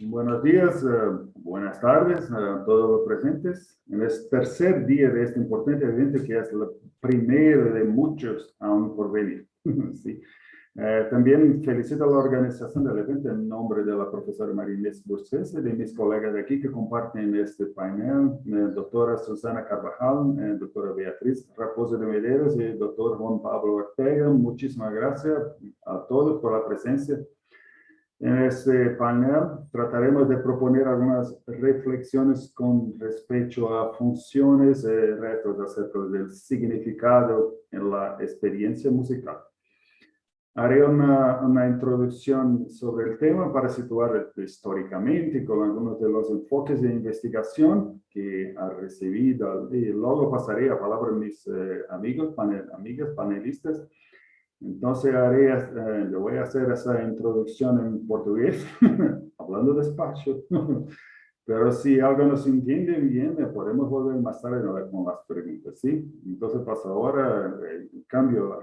Buenos días, buenas tardes a todos los presentes. En este tercer día de este importante evento, que es el primero de muchos aún por venir. Sí. También felicito a la organización del evento en nombre de la profesora María Inés Burces y de mis colegas de aquí que comparten este panel, doctora Susana Carvajal, doctora Beatriz Raposo de Medeiros y doctor Juan Pablo Ortega. Muchísimas gracias a todos por la presencia. En este panel trataremos de proponer algunas reflexiones con respecto a funciones y retos acerca del significado en la experiencia musical. Haré una introducción sobre el tema para situar históricamente con algunos de los enfoques de investigación que ha recibido y luego pasaré a palabra a mis amigas panelistas. Entonces le voy a hacer esa introducción en portugués, hablando despacio. Pero si algo no se entiende bien, podemos volver más tarde con las preguntas, ¿sí? Entonces paso ahora, cambio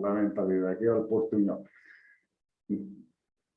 la mentalidad aquí al portugués.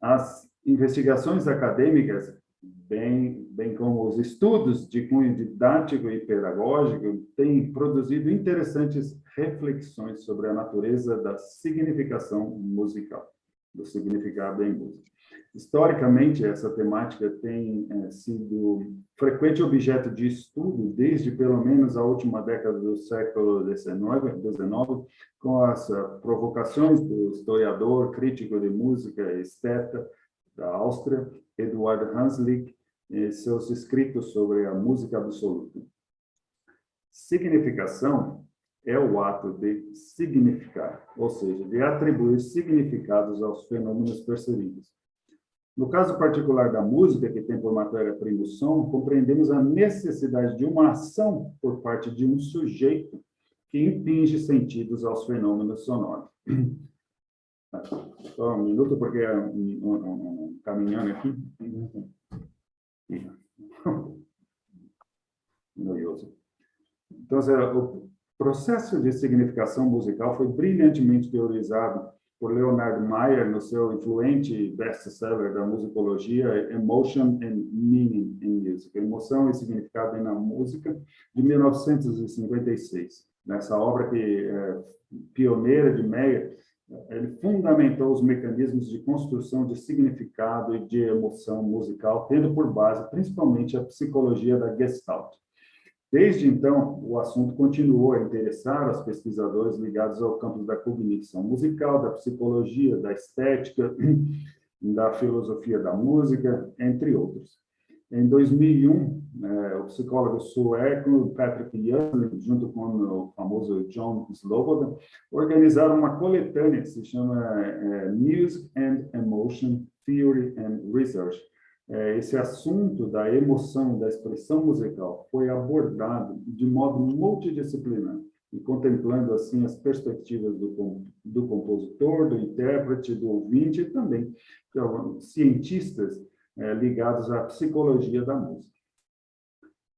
As investigações acadêmicas, bem como os estudos de cunho didático e pedagógico, têm produzido interessantes reflexões sobre a natureza da significação musical, do significado em música. Historicamente, essa temática tem sido frequente objeto de estudo desde pelo menos a última década do século XIX, com as provocações do historiador, crítico de música e esteta da Áustria, Eduard Hanslick, e seus escritos sobre a música absoluta. Significação é o ato de significar, ou seja, de atribuir significados aos fenômenos percebidos. No caso particular da música, que tem por matéria-prima o som, compreendemos a necessidade de uma ação por parte de um sujeito que impinge sentidos aos fenômenos sonoros. Só um minuto, porque é um caminhão aqui. Noioso. Então, o processo de significação musical foi brilhantemente teorizado por Leonard Meyer no seu influente best-seller da musicologia, Emotion and Meaning in Music, Emoção e Significado na Música, de 1956. Nessa obra que é pioneira de Meyer, ele fundamentou os mecanismos de construção de significado e de emoção musical, tendo por base principalmente a psicologia da Gestalt. Desde então, o assunto continuou a interessar os pesquisadores ligados ao campo da cognição musical, da psicologia, da estética, da filosofia da música, entre outros. Em 2001, o psicólogo sueco Patrick Jönsson, junto com o famoso John Sloboda, organizaram uma coletânea que se chama Music and Emotion Theory and Research. Esse assunto da emoção, da expressão musical, foi abordado de modo multidisciplinar, e contemplando, assim, as perspectivas do compositor, do intérprete, do ouvinte, e também de cientistas ligados à psicologia da música.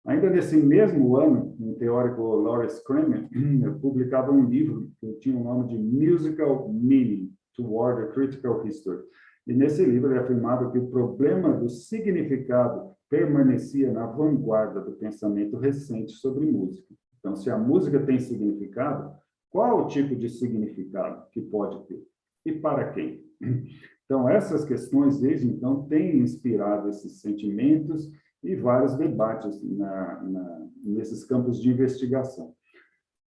Ainda nesse mesmo ano, um teórico, Lawrence Kramer, publicava um livro que tinha o nome de Musical Meaning, Toward a Critical History. E nesse livro ele afirmava que o problema do significado permanecia na vanguarda do pensamento recente sobre música. Então, se a música tem significado, qual o tipo de significado que pode ter? E para quem? Então, essas questões, desde então, têm inspirado esses sentimentos e vários debates nesses campos de investigação.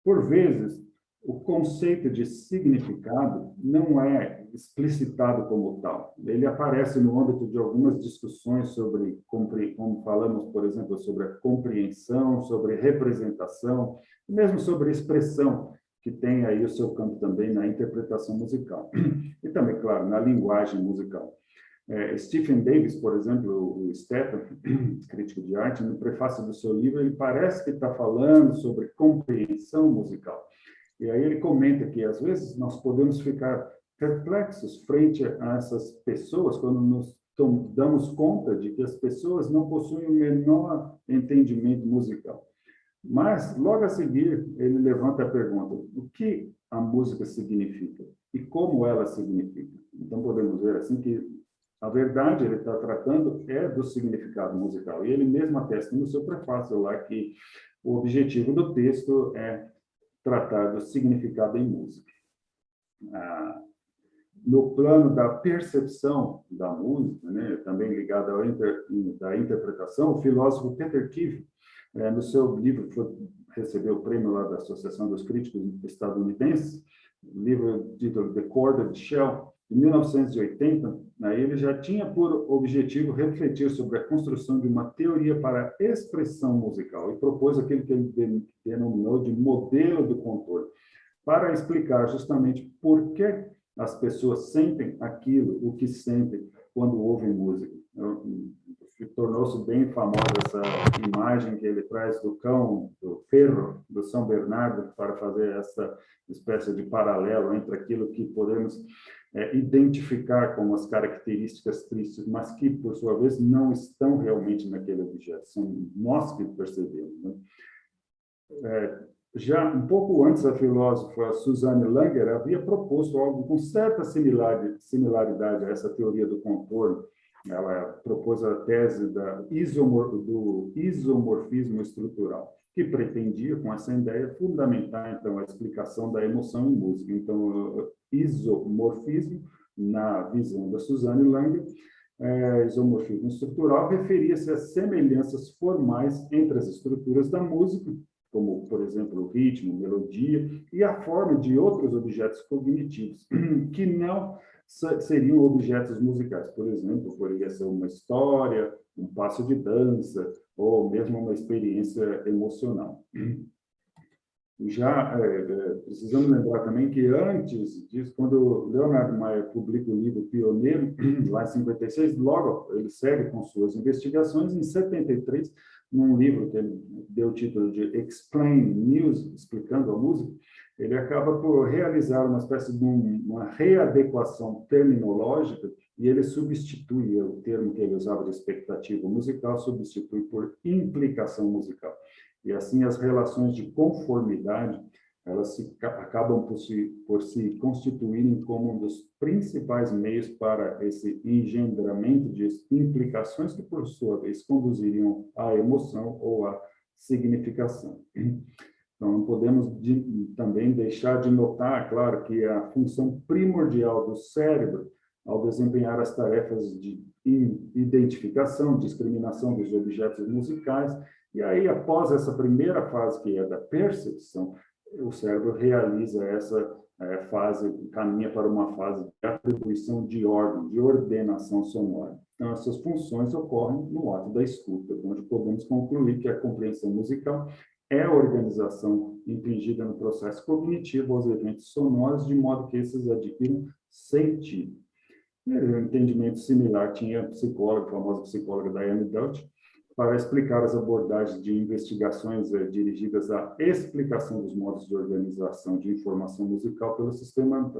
Por vezes, o conceito de significado não é explicitado como tal. Ele aparece no âmbito de algumas discussões sobre, como falamos, por exemplo, sobre a compreensão, sobre representação, mesmo sobre expressão, que tem aí o seu campo também na interpretação musical. E também, claro, na linguagem musical. Stephen Davis, por exemplo, o esteta, crítico de arte, no prefácio do seu livro, ele parece que está falando sobre compreensão musical. E aí ele comenta que, às vezes, nós podemos ficar perplexos frente a essas pessoas, quando nos damos conta de que as pessoas não possuem o menor entendimento musical. Mas, logo a seguir, ele levanta a pergunta: o que a música significa? E como ela significa? Então, podemos ver assim que A verdade, ele está tratando do significado musical. E ele mesmo atesta no seu prefácio lá que o objetivo do texto é tratar do significado em música. No plano da percepção da música, né, também ligado da interpretação, o filósofo Peter Keefe, no seu livro, recebeu o prêmio lá da Associação dos Críticos Estadunidenses, livro título The Chorded Shell, em 1980, ele já tinha por objetivo refletir sobre a construção de uma teoria para a expressão musical e propôs aquilo que ele denominou de modelo do contorno, para explicar justamente por que as pessoas sentem aquilo, o que sentem quando ouvem música. Tornou-se bem famosa essa imagem que ele traz do cão, do ferro, do São Bernardo, para fazer essa espécie de paralelo entre aquilo que podemos identificar como as características tristes, mas que, por sua vez, não estão realmente naquele objeto, são nós que percebemos, né? Já um pouco antes, a filósofa Suzanne Langer havia proposto algo com certa similaridade a essa teoria do contorno. Ela propôs a tese do isomorfismo estrutural, que pretendia, com essa ideia, fundamentar, então, a explicação da emoção em música. Então, isomorfismo, na visão da Suzanne Langer, isomorfismo estrutural referia-se às semelhanças formais entre as estruturas da música, como, por exemplo, o ritmo, melodia, e a forma de outros objetos cognitivos, que não seriam objetos musicais. Por exemplo, poderia ser uma história, um passo de dança, ou mesmo uma experiência emocional. Já precisamos lembrar também que antes disso, quando Leonard Meyer publica o livro Pioneiro, lá em 56, logo ele segue com suas investigações. Em 73, num livro que ele deu o título de Explain Music, explicando a música, ele acaba por realizar uma espécie de uma readequação terminológica, e ele substitui o termo que ele usava de expectativa musical, substitui por implicação musical. E assim as relações de conformidade, elas acabam por se constituírem como um dos principais meios para esse engendramento de implicações que, por sua vez, conduziriam à emoção ou à significação. Então, não podemos também deixar de notar, claro, que a função primordial do cérebro, ao desempenhar as tarefas de identificação, discriminação dos objetos musicais, e aí, após essa primeira fase, que é da percepção, o cérebro realiza essa fase, caminha para uma fase de atribuição de ordem, de ordenação sonora. Então, essas funções ocorrem no ato da escuta, onde podemos concluir que a compreensão musical é a organização impingida no processo cognitivo aos eventos sonoros, de modo que esses adquiram sentido. Um entendimento similar tinha a psicóloga, a famosa psicóloga Diane Deutsch, para explicar as abordagens de investigações dirigidas à explicação dos modos de organização de informação musical pelo sistema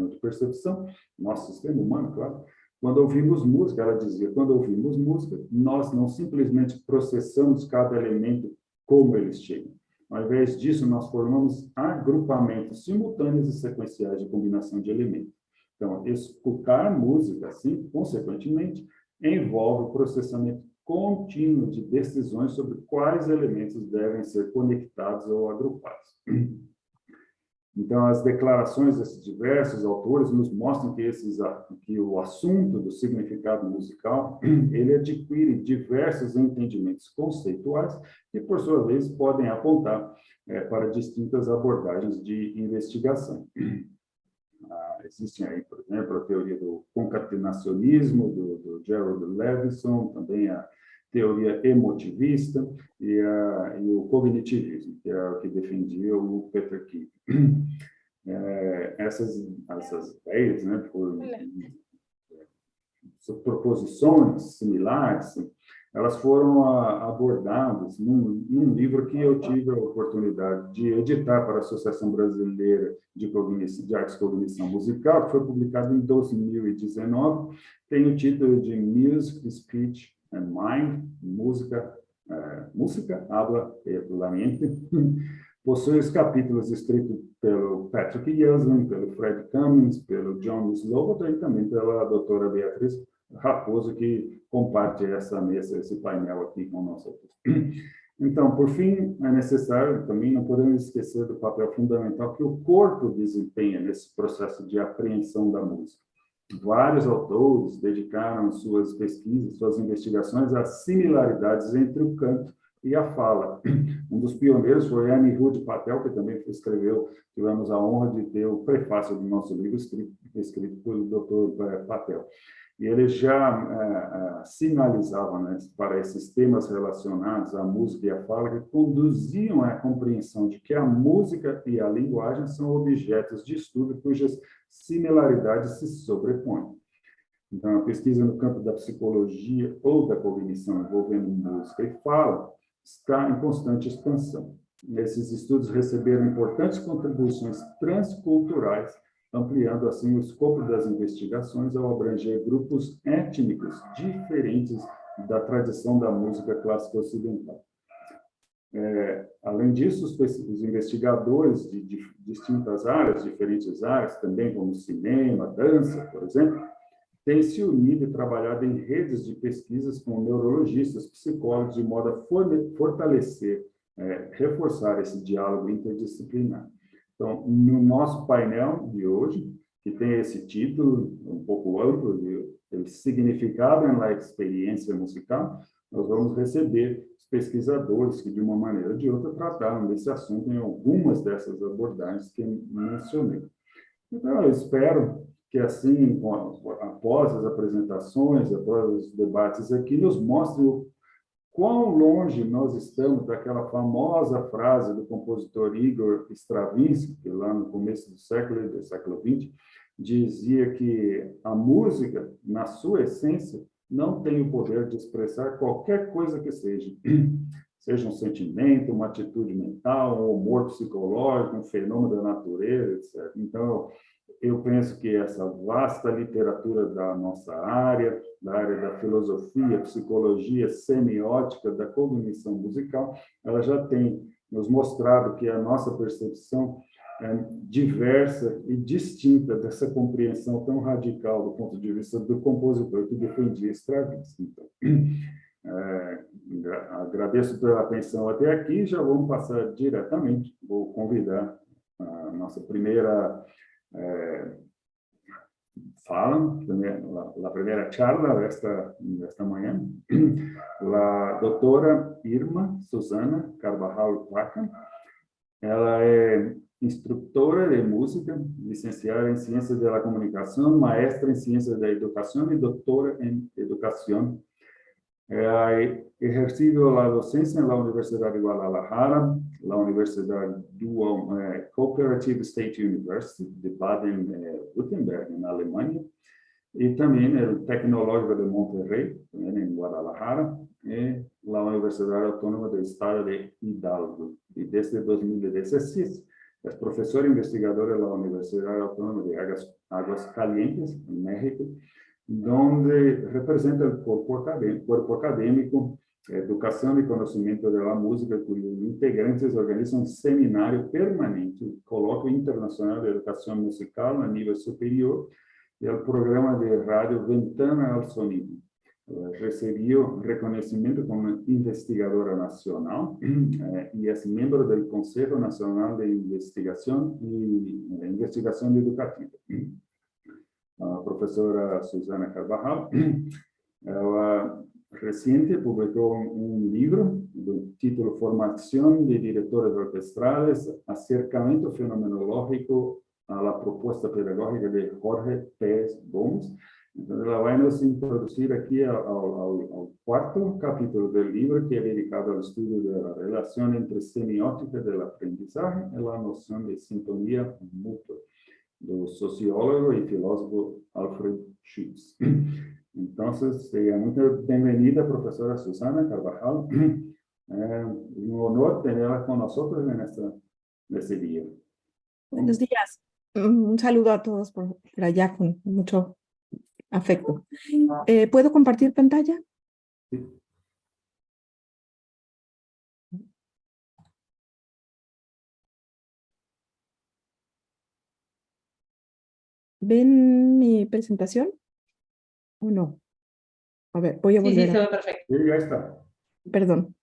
de percepção, nosso sistema humano, claro. Quando ouvimos música, ela dizia, quando ouvimos música, nós não simplesmente processamos cada elemento como eles chegam. Ao invés disso, nós formamos agrupamentos simultâneos e sequenciais de combinação de elementos. Então, escutar música, assim, consequentemente, envolve o processamento contínuo de decisões sobre quais elementos devem ser conectados ou agrupados. Então, as declarações desses diversos autores nos mostram que o assunto do significado musical, ele adquire diversos entendimentos conceituais que, por sua vez, podem apontar para distintas abordagens de investigação. Existem aí, por exemplo, a teoria do concatenacionismo, do Gerald Levison, também a teoria emotivista e o cognitivismo, que é o que defendia o Peter Keefe. Essas ideias, né, por proposições similares, elas foram abordadas num livro que eu tive a oportunidade de editar para a Associação Brasileira de Artes e Cognição Musical, que foi publicado em 2019, tem o título de Music, Speech and Mind, Música, Habla e La Mente, Possui os capítulos escritos pelo Patrick Yelson, pelo Fred Cummings, pelo John Sloboda e também pela doutora Beatriz Raposo, que comparte essa mesa, esse painel aqui com nós outros. Então, por fim, é necessário também, não podemos esquecer do papel fundamental que o corpo desempenha nesse processo de apreensão da música. Vários autores dedicaram suas pesquisas, suas investigações às similaridades entre o canto e a fala. Um dos pioneiros foi Anirudh Patel, que também escreveu, tivemos a honra de ter o prefácio do nosso livro escrito pelo Dr. Patel. E ele já sinalizava, né, para esses temas relacionados à música e à fala, que conduziam à compreensão de que a música e a linguagem são objetos de estudo cujas similaridades se sobrepõem. Então, a pesquisa no campo da psicologia ou da cognição envolvendo música e fala está em constante expansão. Esses estudos receberam importantes contribuições transculturais, ampliando assim o escopo das investigações ao abranger grupos étnicos diferentes da tradição da música clássica ocidental. Além disso, os investigadores de distintas áreas, diferentes áreas, também como cinema, dança, por exemplo, têm se unido e trabalhado em redes de pesquisas com neurologistas, psicólogos, de modo a fortalecer, reforçar esse diálogo interdisciplinar. Então, no nosso painel de hoje, que tem esse título um pouco amplo, de significado na experiência musical, nós vamos receber os pesquisadores que, de uma maneira ou de outra, trataram desse assunto em algumas dessas abordagens que mencionei. Então, eu espero que, assim, após as apresentações, após os debates aqui, nos mostre o quão longe nós estamos daquela famosa frase do compositor Igor Stravinsky, que lá no começo do século XX, dizia que a música, na sua essência, não tem o poder de expressar qualquer coisa que seja. Seja um sentimento, uma atitude mental, um humor psicológico, um fenômeno da natureza, etc. Então, eu penso que essa vasta literatura da nossa área, da área da filosofia, psicologia, semiótica, da cognição musical, ela já tem nos mostrado que a nossa percepção é diversa e distinta dessa compreensão tão radical do ponto de vista do compositor que defendia Stravinsky. Então, agradeço pela atenção até aqui, já vamos passar diretamente, vou convidar a nossa primeira fala, a primeira charla desta manhã, a doutora Irma Susana Carvajal Vaca. Ela é instrutora de música, licenciada em Ciências da Comunicação, maestra em Ciências da Educação e doutora em Educação. Ha ejercido la docencia en la Universidad de Guadalajara, la Universidad Dual Cooperative State University de Baden-Württemberg, en Alemania, y también el Tecnológico de Monterrey, también en Guadalajara, y la Universidad Autónoma del Estado de Hidalgo. Y desde 2016 es profesora investigadora de la Universidad Autónoma de Aguascalientes, en México, donde representa el cuerpo académico, educación y conocimiento de la música, cuyos integrantes organizan un seminario permanente, coloquio internacional de educación musical a nivel superior, y el programa de radio Ventana al Sonido. Recibió reconocimiento como investigadora nacional y es miembro del Consejo Nacional de Investigación Educativa. A professora Susana Carvajal, ela recente publicou livro do título Formação de Diretores Orquestrais, Acercamento Fenomenológico à la Proposta Pedagógica de Jorge Pérez Gomes. Então, ela vai nos introduzir aqui ao quarto capítulo do livro, que é dedicado ao estudo da relação entre semiótica do aprendizagem e a noção de sintonia mútua, do sociólogo e filósofo Alfred Schütz. Então, seja muito bem-vinda, professora Susana Carvajal. É um honor tê-la conosco nesse dia. Buenos días. Un saludo a todos por allá con mucho afecto. ¿Puedo compartir pantalla? Sí. ¿Ven mi presentación o no? A ver, voy a Sí, volver se ve perfecto. Sí, ya está. Perdón,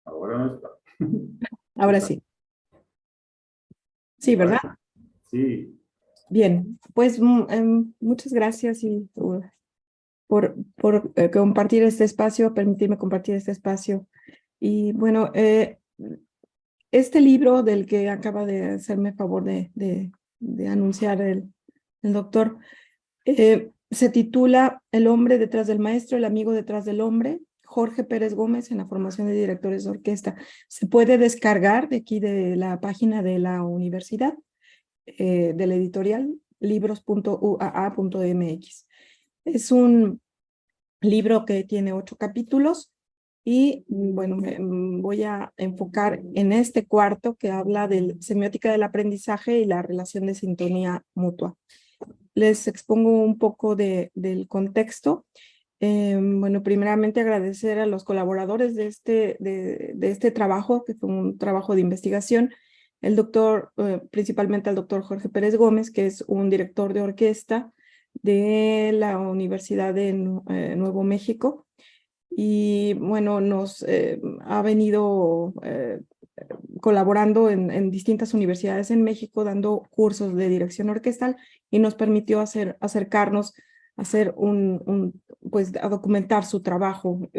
Ahora no está. ahora Está. sí. Sí, ¿verdad? Sí. Bien, pues muchas gracias por compartir este espacio, permitirme compartir este espacio. Y bueno, este libro del que acaba de hacerme favor de anunciar el doctor, se titula El hombre detrás del maestro, el amigo detrás del hombre, Jorge Pérez Gómez en la formación de directores de orquesta. Se puede descargar de aquí de la página de la universidad, de la editorial, libros.uaa.mx. Es un libro que tiene 8 capítulos y bueno, voy a enfocar en este cuarto que habla de semiótica del aprendizaje y la relación de sintonía mutua. Les expongo un poco del contexto. Bueno, primeramente agradecer a los colaboradores de este trabajo, que fue un trabajo de investigación, el doctor, principalmente al doctor Jorge Pérez Gómez, que es un director de orquesta de la Universidad de Nuevo México. Y bueno, nos ha venido colaborando en distintas universidades en México, dando cursos de dirección orquestal y nos permitió acercarnos a hacer pues a documentar su trabajo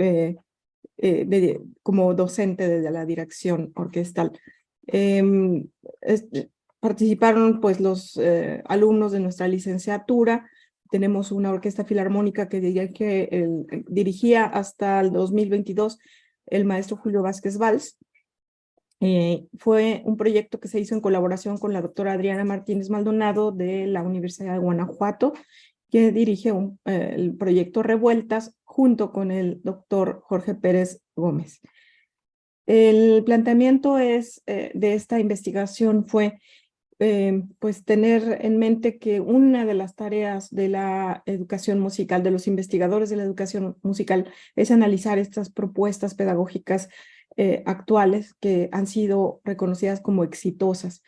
como docente de la dirección orquestal. Em, Participaron pues los alumnos de nuestra licenciatura. Tenemos una orquesta filarmónica que dirigía hasta el 2022 el maestro Julio Vázquez Valls. Fue un proyecto que se hizo en colaboración con la doctora Adriana Martínez Maldonado de la Universidad de Guanajuato, que dirige el proyecto Revueltas junto con el doctor Jorge Pérez Gómez. El planteamiento de esta investigación fue pues tener en mente que una de las tareas de la educación musical, de los investigadores de la educación musical, es analizar estas propuestas pedagógicas actuales que han sido reconocidas como exitosas.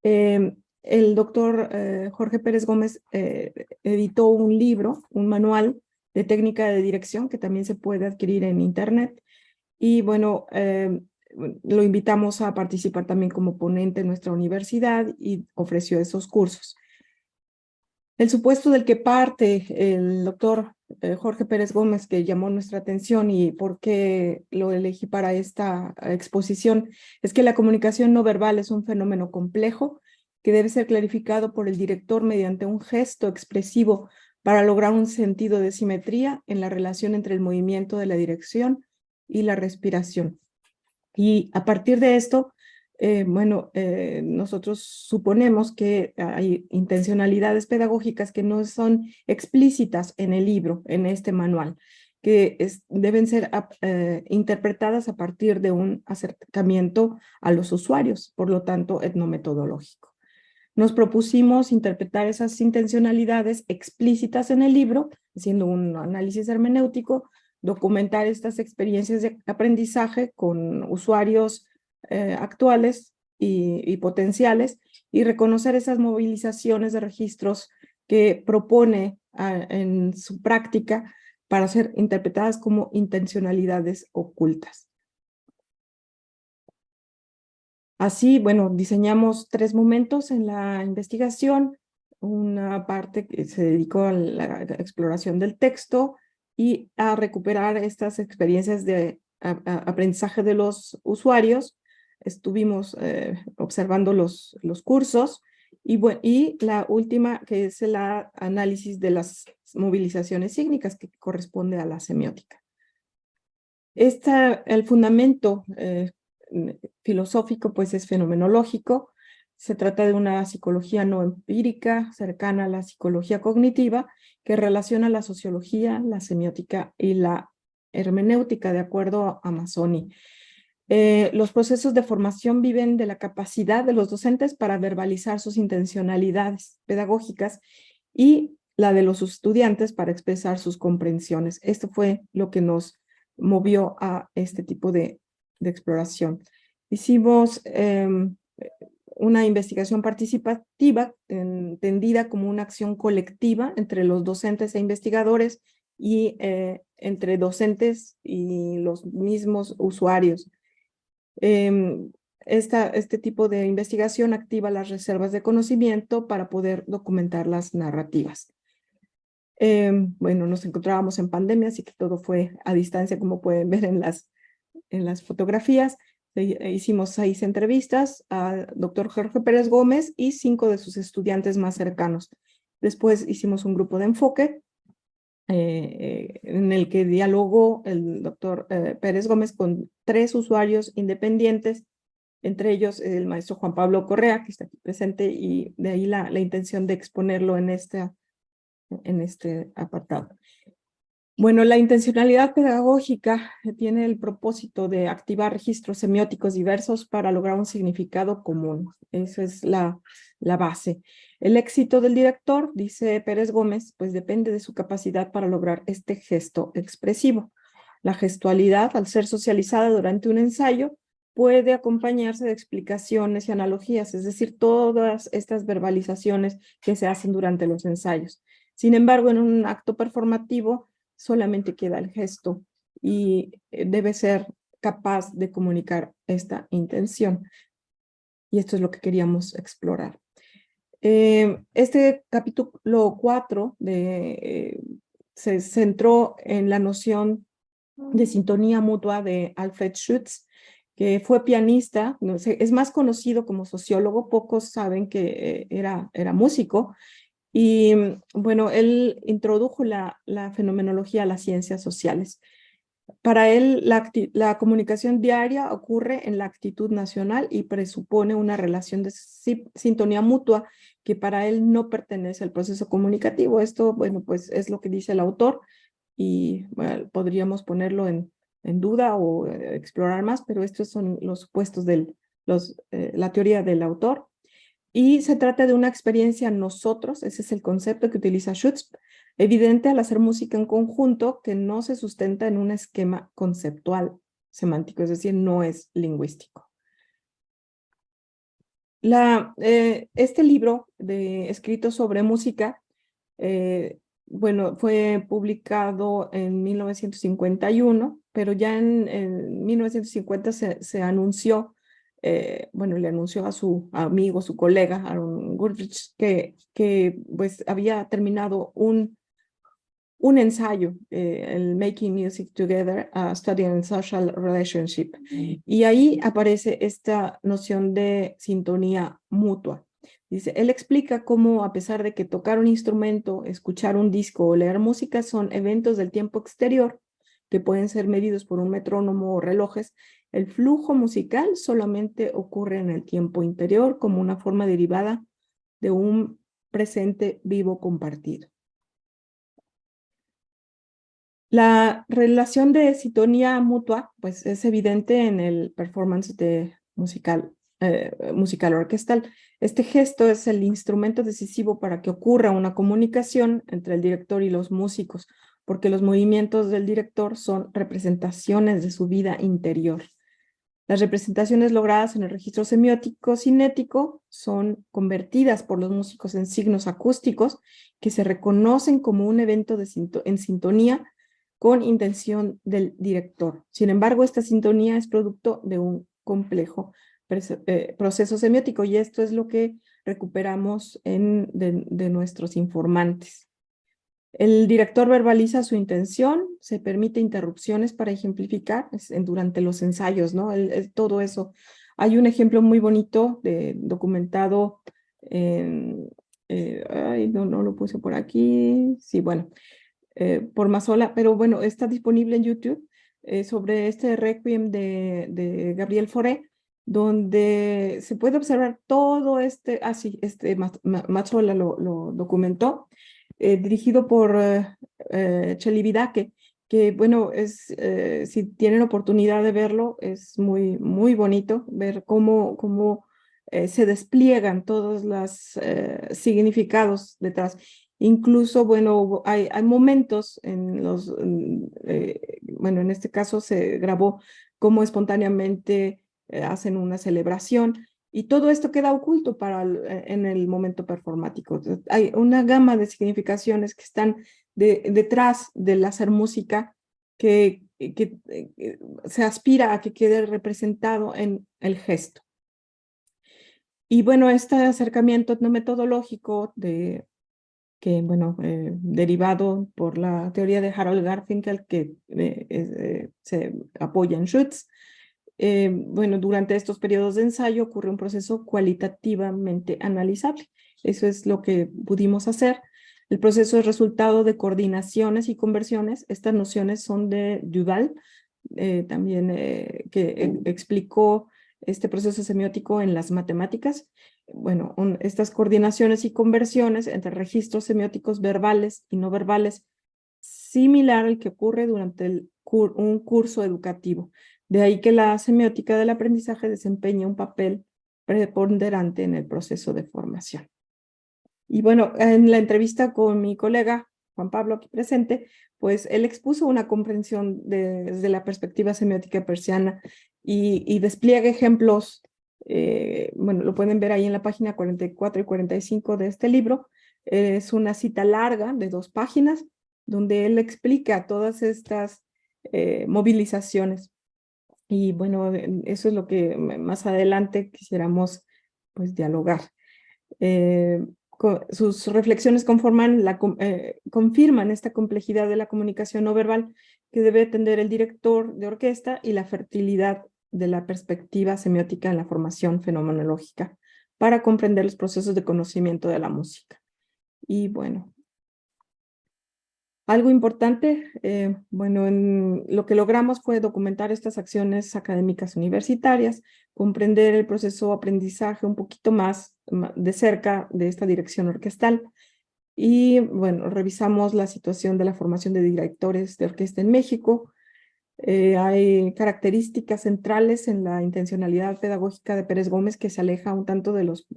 El doctor Jorge Pérez Gómez editó un libro, un manual de técnica de dirección que también se puede adquirir en internet. Y bueno, lo invitamos a participar también como ponente en nuestra universidad y ofreció esos cursos. El supuesto del que parte el doctor Jorge Pérez Gómez, que llamó nuestra atención y por qué lo elegí para esta exposición, es que la comunicación no verbal es un fenómeno complejo que debe ser clarificado por el director mediante un gesto expresivo para lograr un sentido de simetría en la relación entre el movimiento de la dirección y la respiración. Y a partir de esto, bueno, nosotros suponemos que hay intencionalidades pedagógicas que no son explícitas en el libro, en este manual, que deben ser interpretadas a partir de un acercamiento a los usuarios, por lo tanto, etnometodológico. Nos propusimos interpretar esas intencionalidades explícitas en el libro, haciendo un análisis hermenéutico, documentar estas experiencias de aprendizaje con usuarios actuales y potenciales y reconocer esas movilizaciones de registros que propone en su práctica para ser interpretadas como intencionalidades ocultas. Así, bueno, diseñamos 3 momentos en la investigación, una parte que se dedicó a la exploración del texto y a recuperar estas experiencias de aprendizaje de los usuarios. Estuvimos observando los cursos y la última que es el análisis de las movilizaciones sígnicas que corresponde a la semiótica. El fundamento filosófico pues es fenomenológico. Se trata de una psicología no empírica, cercana a la psicología cognitiva, que relaciona la sociología, la semiótica y la hermenéutica de acuerdo a Mazzoni. Los procesos de formación viven de la capacidad de los docentes para verbalizar sus intencionalidades pedagógicas y la de los estudiantes para expresar sus comprensiones. Esto fue lo que nos movió a este tipo de exploración. Hicimos una investigación participativa entendida como una acción colectiva entre los docentes e investigadores y entre docentes y los mismos usuarios. Este tipo de investigación activa las reservas de conocimiento para poder documentar las narrativas. Bueno, nos encontrábamos en pandemia, así que todo fue a distancia, como pueden ver en las fotografías. Hicimos 6 entrevistas al doctor Jorge Pérez Gómez y 5 de sus estudiantes más cercanos. Después hicimos un grupo de enfoque en el que dialogó el doctor Pérez Gómez con 3 usuarios independientes, entre ellos el maestro Juan Pablo Correa, que está aquí presente, y de ahí la intención de exponerlo en este apartado. Bueno, la intencionalidad pedagógica tiene el propósito de activar registros semióticos diversos para lograr un significado común. Esa es la base. El éxito del director, dice Pérez Gómez, pues depende de su capacidad para lograr este gesto expresivo. La gestualidad, al ser socializada durante un ensayo, puede acompañarse de explicaciones y analogías, es decir, todas estas verbalizaciones que se hacen durante los ensayos. Sin embargo, en un acto performativo, solamente queda el gesto y debe ser capaz de comunicar esta intención. Y esto es lo que queríamos explorar. Este capítulo 4 se centró en la noción de sintonía mutua de Alfred Schütz, que fue pianista, no sé, es más conocido como sociólogo, pocos saben que era músico. Y bueno, él introdujo la fenomenología a las ciencias sociales. Para él, la comunicación diaria ocurre en la actitud nacional y presupone una relación de sintonía mutua que para él no pertenece al proceso comunicativo. Esto, bueno, pues es lo que dice el autor y bueno, podríamos ponerlo en duda o explorar más, pero estos son los supuestos la teoría del autor. Y se trata de una experiencia nosotros, ese es el concepto que utiliza Schütz, evidente al hacer música en conjunto que no se sustenta en un esquema conceptual semántico, es decir, no es lingüístico. Este libro escrito sobre música, bueno, fue publicado en 1951, pero ya en 1950 se anunció, bueno, le anunció a su amigo, su colega, Aaron Goodrich, que pues había terminado un ensayo, el Making Music Together, Studying Social Relationship. Y ahí aparece esta noción de sintonía mutua. Dice, él explica cómo a pesar de que tocar un instrumento, escuchar un disco o leer música son eventos del tiempo exterior que pueden ser medidos por un metrónomo o relojes, el flujo musical solamente ocurre en el tiempo interior como una forma derivada de un presente vivo compartido. La relación de sintonía mutua, pues es evidente en el performance musical orquestal. Este gesto es el instrumento decisivo para que ocurra una comunicación entre el director y los músicos, porque los movimientos del director son representaciones de su vida interior. Las representaciones logradas en el registro semiótico cinético son convertidas por los músicos en signos acústicos que se reconocen como un evento en sintonía con intención del director. Sin embargo, esta sintonía es producto de un complejo proceso semiótico y esto es lo que recuperamos de nuestros informantes. El director verbaliza su intención, se permite interrupciones para ejemplificar durante los ensayos, ¿no? Todo eso. Hay un ejemplo muy bonito documentado no lo puse por aquí. Sí, bueno, por Mazzola, pero bueno, está disponible en YouTube sobre este Requiem de Gabriel Fauré, donde se puede observar todo Mazzola lo documentó, dirigido por Celibidache, que bueno, si tienen oportunidad de verlo, es muy, muy bonito ver cómo se despliegan todos los significados detrás. Incluso, bueno, hay momentos bueno, en este caso se grabó cómo espontáneamente hacen una celebración Y todo esto queda oculto en el momento performático. Hay una gama de significaciones que están detrás del hacer música que se aspira a que quede representado en el gesto. Y bueno, este acercamiento etnometodológico derivado por la teoría de Harold Garfinkel, que se apoya en Schutz, durante estos periodos de ensayo ocurre un proceso cualitativamente analizable. Eso es lo que pudimos hacer. El proceso es resultado de coordinaciones y conversiones. Estas nociones son de Duval, también que explicó este proceso semiótico en las matemáticas. Bueno, estas coordinaciones y conversiones entre registros semióticos verbales y no verbales, similar al que ocurre durante un curso educativo. De ahí que la semiótica del aprendizaje desempeña un papel preponderante en el proceso de formación. Y bueno, en la entrevista con mi colega Juan Pablo, aquí presente, pues él expuso una comprensión desde la perspectiva semiótica persiana y despliega ejemplos, lo pueden ver ahí en la página 44 y 45 de este libro. Es una cita larga de 2 páginas, donde él explica todas estas movilizaciones. Y bueno, eso es lo que más adelante quisiéramos pues dialogar. Sus reflexiones confirman esta complejidad de la comunicación no verbal que debe atender el director de orquesta y la fertilidad de la perspectiva semiótica en la formación fenomenológica para comprender los procesos de conocimiento de la música. Y bueno, algo importante, lo que logramos fue documentar estas acciones académicas universitarias, comprender el proceso de aprendizaje un poquito más de cerca de esta dirección orquestal y, bueno, revisamos la situación de la formación de directores de orquesta en México. Hay características centrales en la intencionalidad pedagógica de Pérez Gómez que se aleja un tanto de los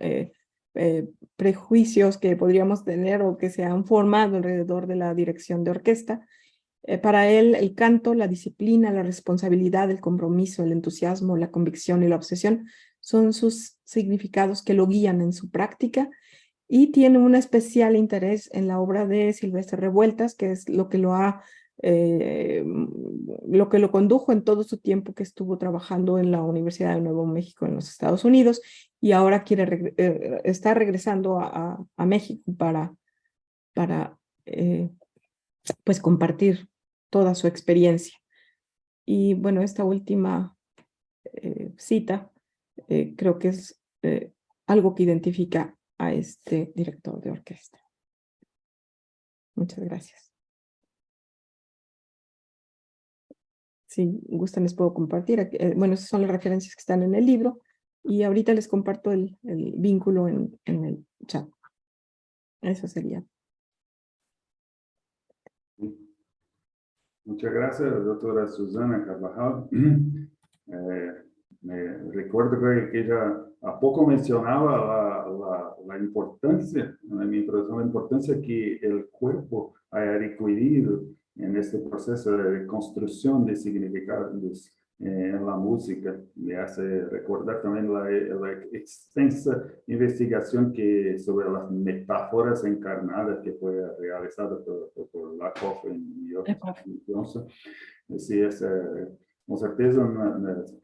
prejuicios que podríamos tener o que se han formado alrededor de la dirección de orquesta. Para él, el canto, la disciplina, la responsabilidad, el compromiso, el entusiasmo, la convicción y la obsesión son sus significados que lo guían en su práctica y tiene un especial interés en la obra de Silvestre Revueltas, que es lo que lo condujo en todo su tiempo que estuvo trabajando en la Universidad de Nuevo México en los Estados Unidos y ahora está regresando a México para pues compartir toda su experiencia. Y bueno, esta última cita creo que es algo que identifica a este director de orquesta. Muchas gracias. Si gustan les puedo compartir. Esas son las referencias que están en el libro y ahorita les comparto el vínculo en el chat. Eso sería. Muchas gracias, doctora Susana Carvajal. Me recuerdo que ella a poco mencionaba la importancia, en mi introducción, la importancia que el cuerpo haya adquirido en este proceso de construcción de significados en la música. Me hace recordar también la extensa investigación sobre las metáforas encarnadas que fue realizada por Lakoff y Johnson. Sí, es con certeza un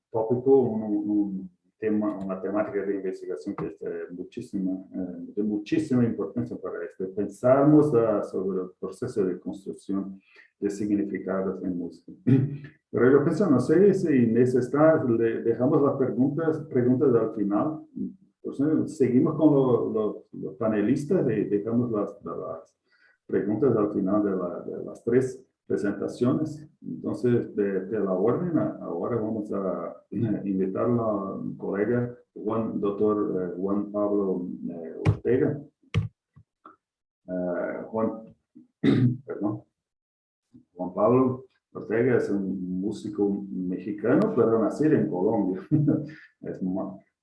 tópico, un tema, una temática de investigación que es de muchísima importancia para esto. Pensarmos sobre el proceso de construcción de significados en música. Pero yo pienso, no sé si dejamos las preguntas al final. Entonces, seguimos con los panelistas y dejamos las preguntas al final de las 3 presentaciones. Entonces, de la orden, ahora vamos a invitar a un colega, doctor Juan Pablo Ortega. Juan Pablo Ortega es un músico mexicano, pero nacido en Colombia. Es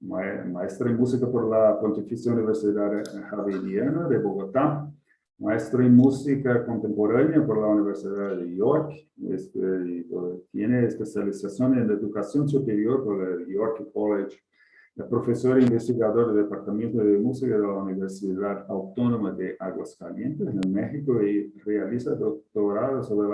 maestro en música por la Pontificia Universidad Javeriana de Bogotá. maestro en música contemporánea por la Universidad de York, tiene especialización en educación superior por el York College, es profesor e investigador del Departamento de Música de la Universidad Autónoma de Aguascalientes, en México, y realizó doctorado sobre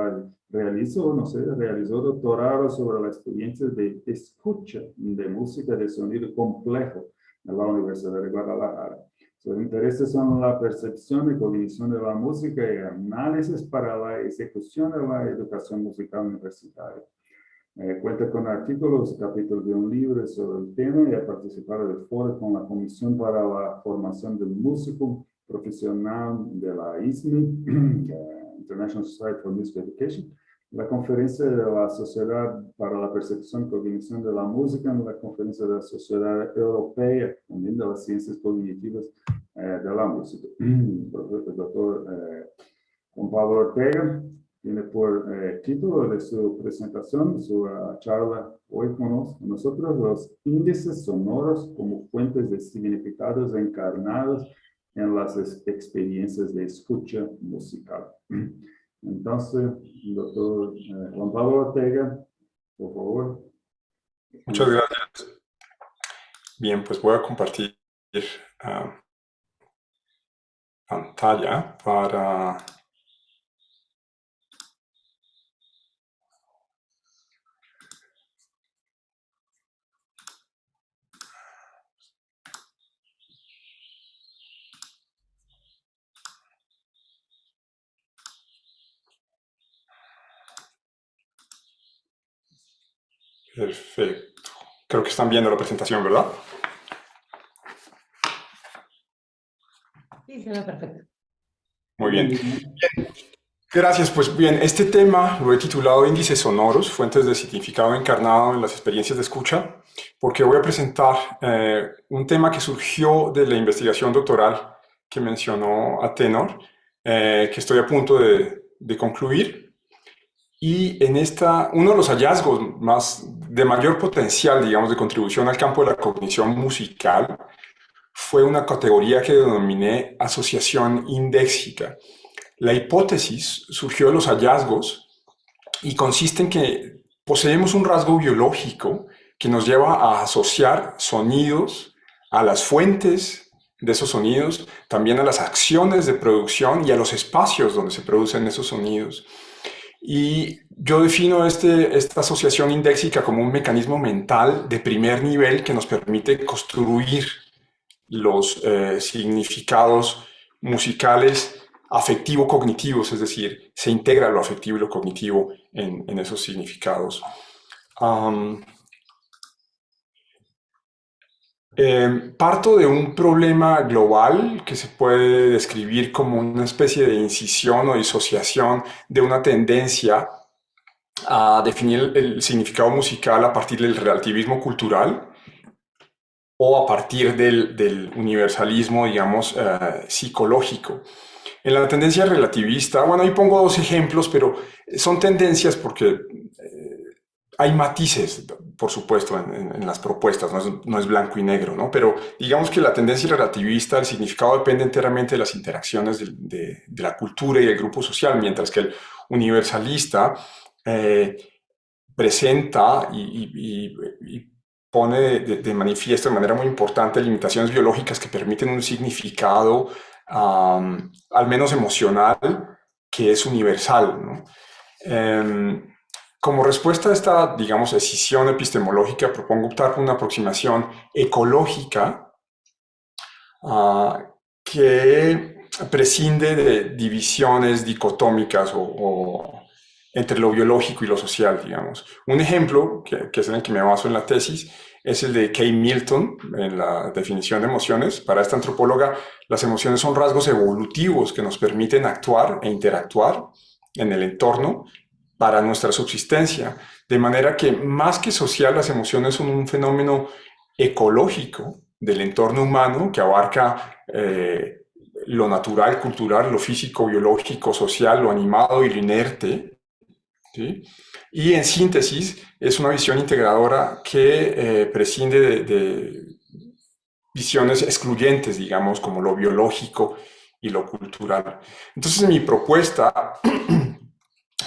la experiencia de escucha de música de sonido complejo en la Universidad de Guadalajara. Sus intereses son la percepción y cognición de la música y análisis para la ejecución de la educación musical universitaria. Cuenta con artículos y capítulos de un libro sobre el tema y ha participado del foro con la Comisión para la Formación del Músico Profesional de la ISME, International Society for Music Education, la conferencia de la Sociedad para la Percepción y Cognición de la Música, en la conferencia de la Sociedad Europea también de las Ciencias Cognitivas de la Música. El doctor Juan Pablo Ortega tiene por título de su presentación, su charla hoy con nosotros, los índices sonoros como fuentes de significados encarnados en las experiencias de escucha musical. Entonces, doctor Juan Pablo Ortega, por favor. Muchas gracias. Bien, pues voy a compartir pantalla para... Perfecto. Creo que están viendo la presentación, ¿verdad? Sí, se ve perfecto. Muy bien. Gracias. Pues bien, este tema lo he titulado Índices sonoros, fuentes de significado encarnado en las experiencias de escucha, porque voy a presentar un tema que surgió de la investigación doctoral que mencionó Atenor, que estoy a punto de concluir. Y en uno de los hallazgos de mayor potencial, digamos, de contribución al campo de la cognición musical fue una categoría que denominé asociación indéxica. La hipótesis surgió de los hallazgos y consiste en que poseemos un rasgo biológico que nos lleva a asociar sonidos a las fuentes de esos sonidos, también a las acciones de producción y a los espacios donde se producen esos sonidos. Y yo defino esta asociación indéxica como un mecanismo mental de primer nivel que nos permite construir los significados musicales afectivo-cognitivos, es decir, se integra lo afectivo y lo cognitivo en esos significados. Parto de un problema global que se puede describir como una especie de incisión o disociación de una tendencia a definir el significado musical a partir del relativismo cultural o a partir del universalismo, digamos, psicológico. En la tendencia relativista, bueno, ahí pongo dos ejemplos, pero son tendencias porque hay matices, por supuesto, en las propuestas, no es blanco y negro, ¿no? Pero digamos que la tendencia relativista, el significado depende enteramente de las interacciones de la cultura y del grupo social, mientras que el universalista presenta y pone de manifiesto de manera muy importante limitaciones biológicas que permiten un significado, al menos emocional, que es universal, ¿no? Como respuesta a esta, digamos, escisión epistemológica, propongo optar por una aproximación ecológica que prescinde de divisiones dicotómicas o entre lo biológico y lo social, digamos. Un ejemplo, que es en el que me baso en la tesis, es el de Kay Milton, en la definición de emociones. Para esta antropóloga, las emociones son rasgos evolutivos que nos permiten actuar e interactuar en el entorno para nuestra subsistencia. De manera que, más que social, las emociones son un fenómeno ecológico del entorno humano que abarca lo natural, cultural, lo físico, biológico, social, lo animado y lo inerte, ¿sí? Y en síntesis es una visión integradora que prescinde de visiones excluyentes, digamos, como lo biológico y lo cultural. Entonces, mi propuesta,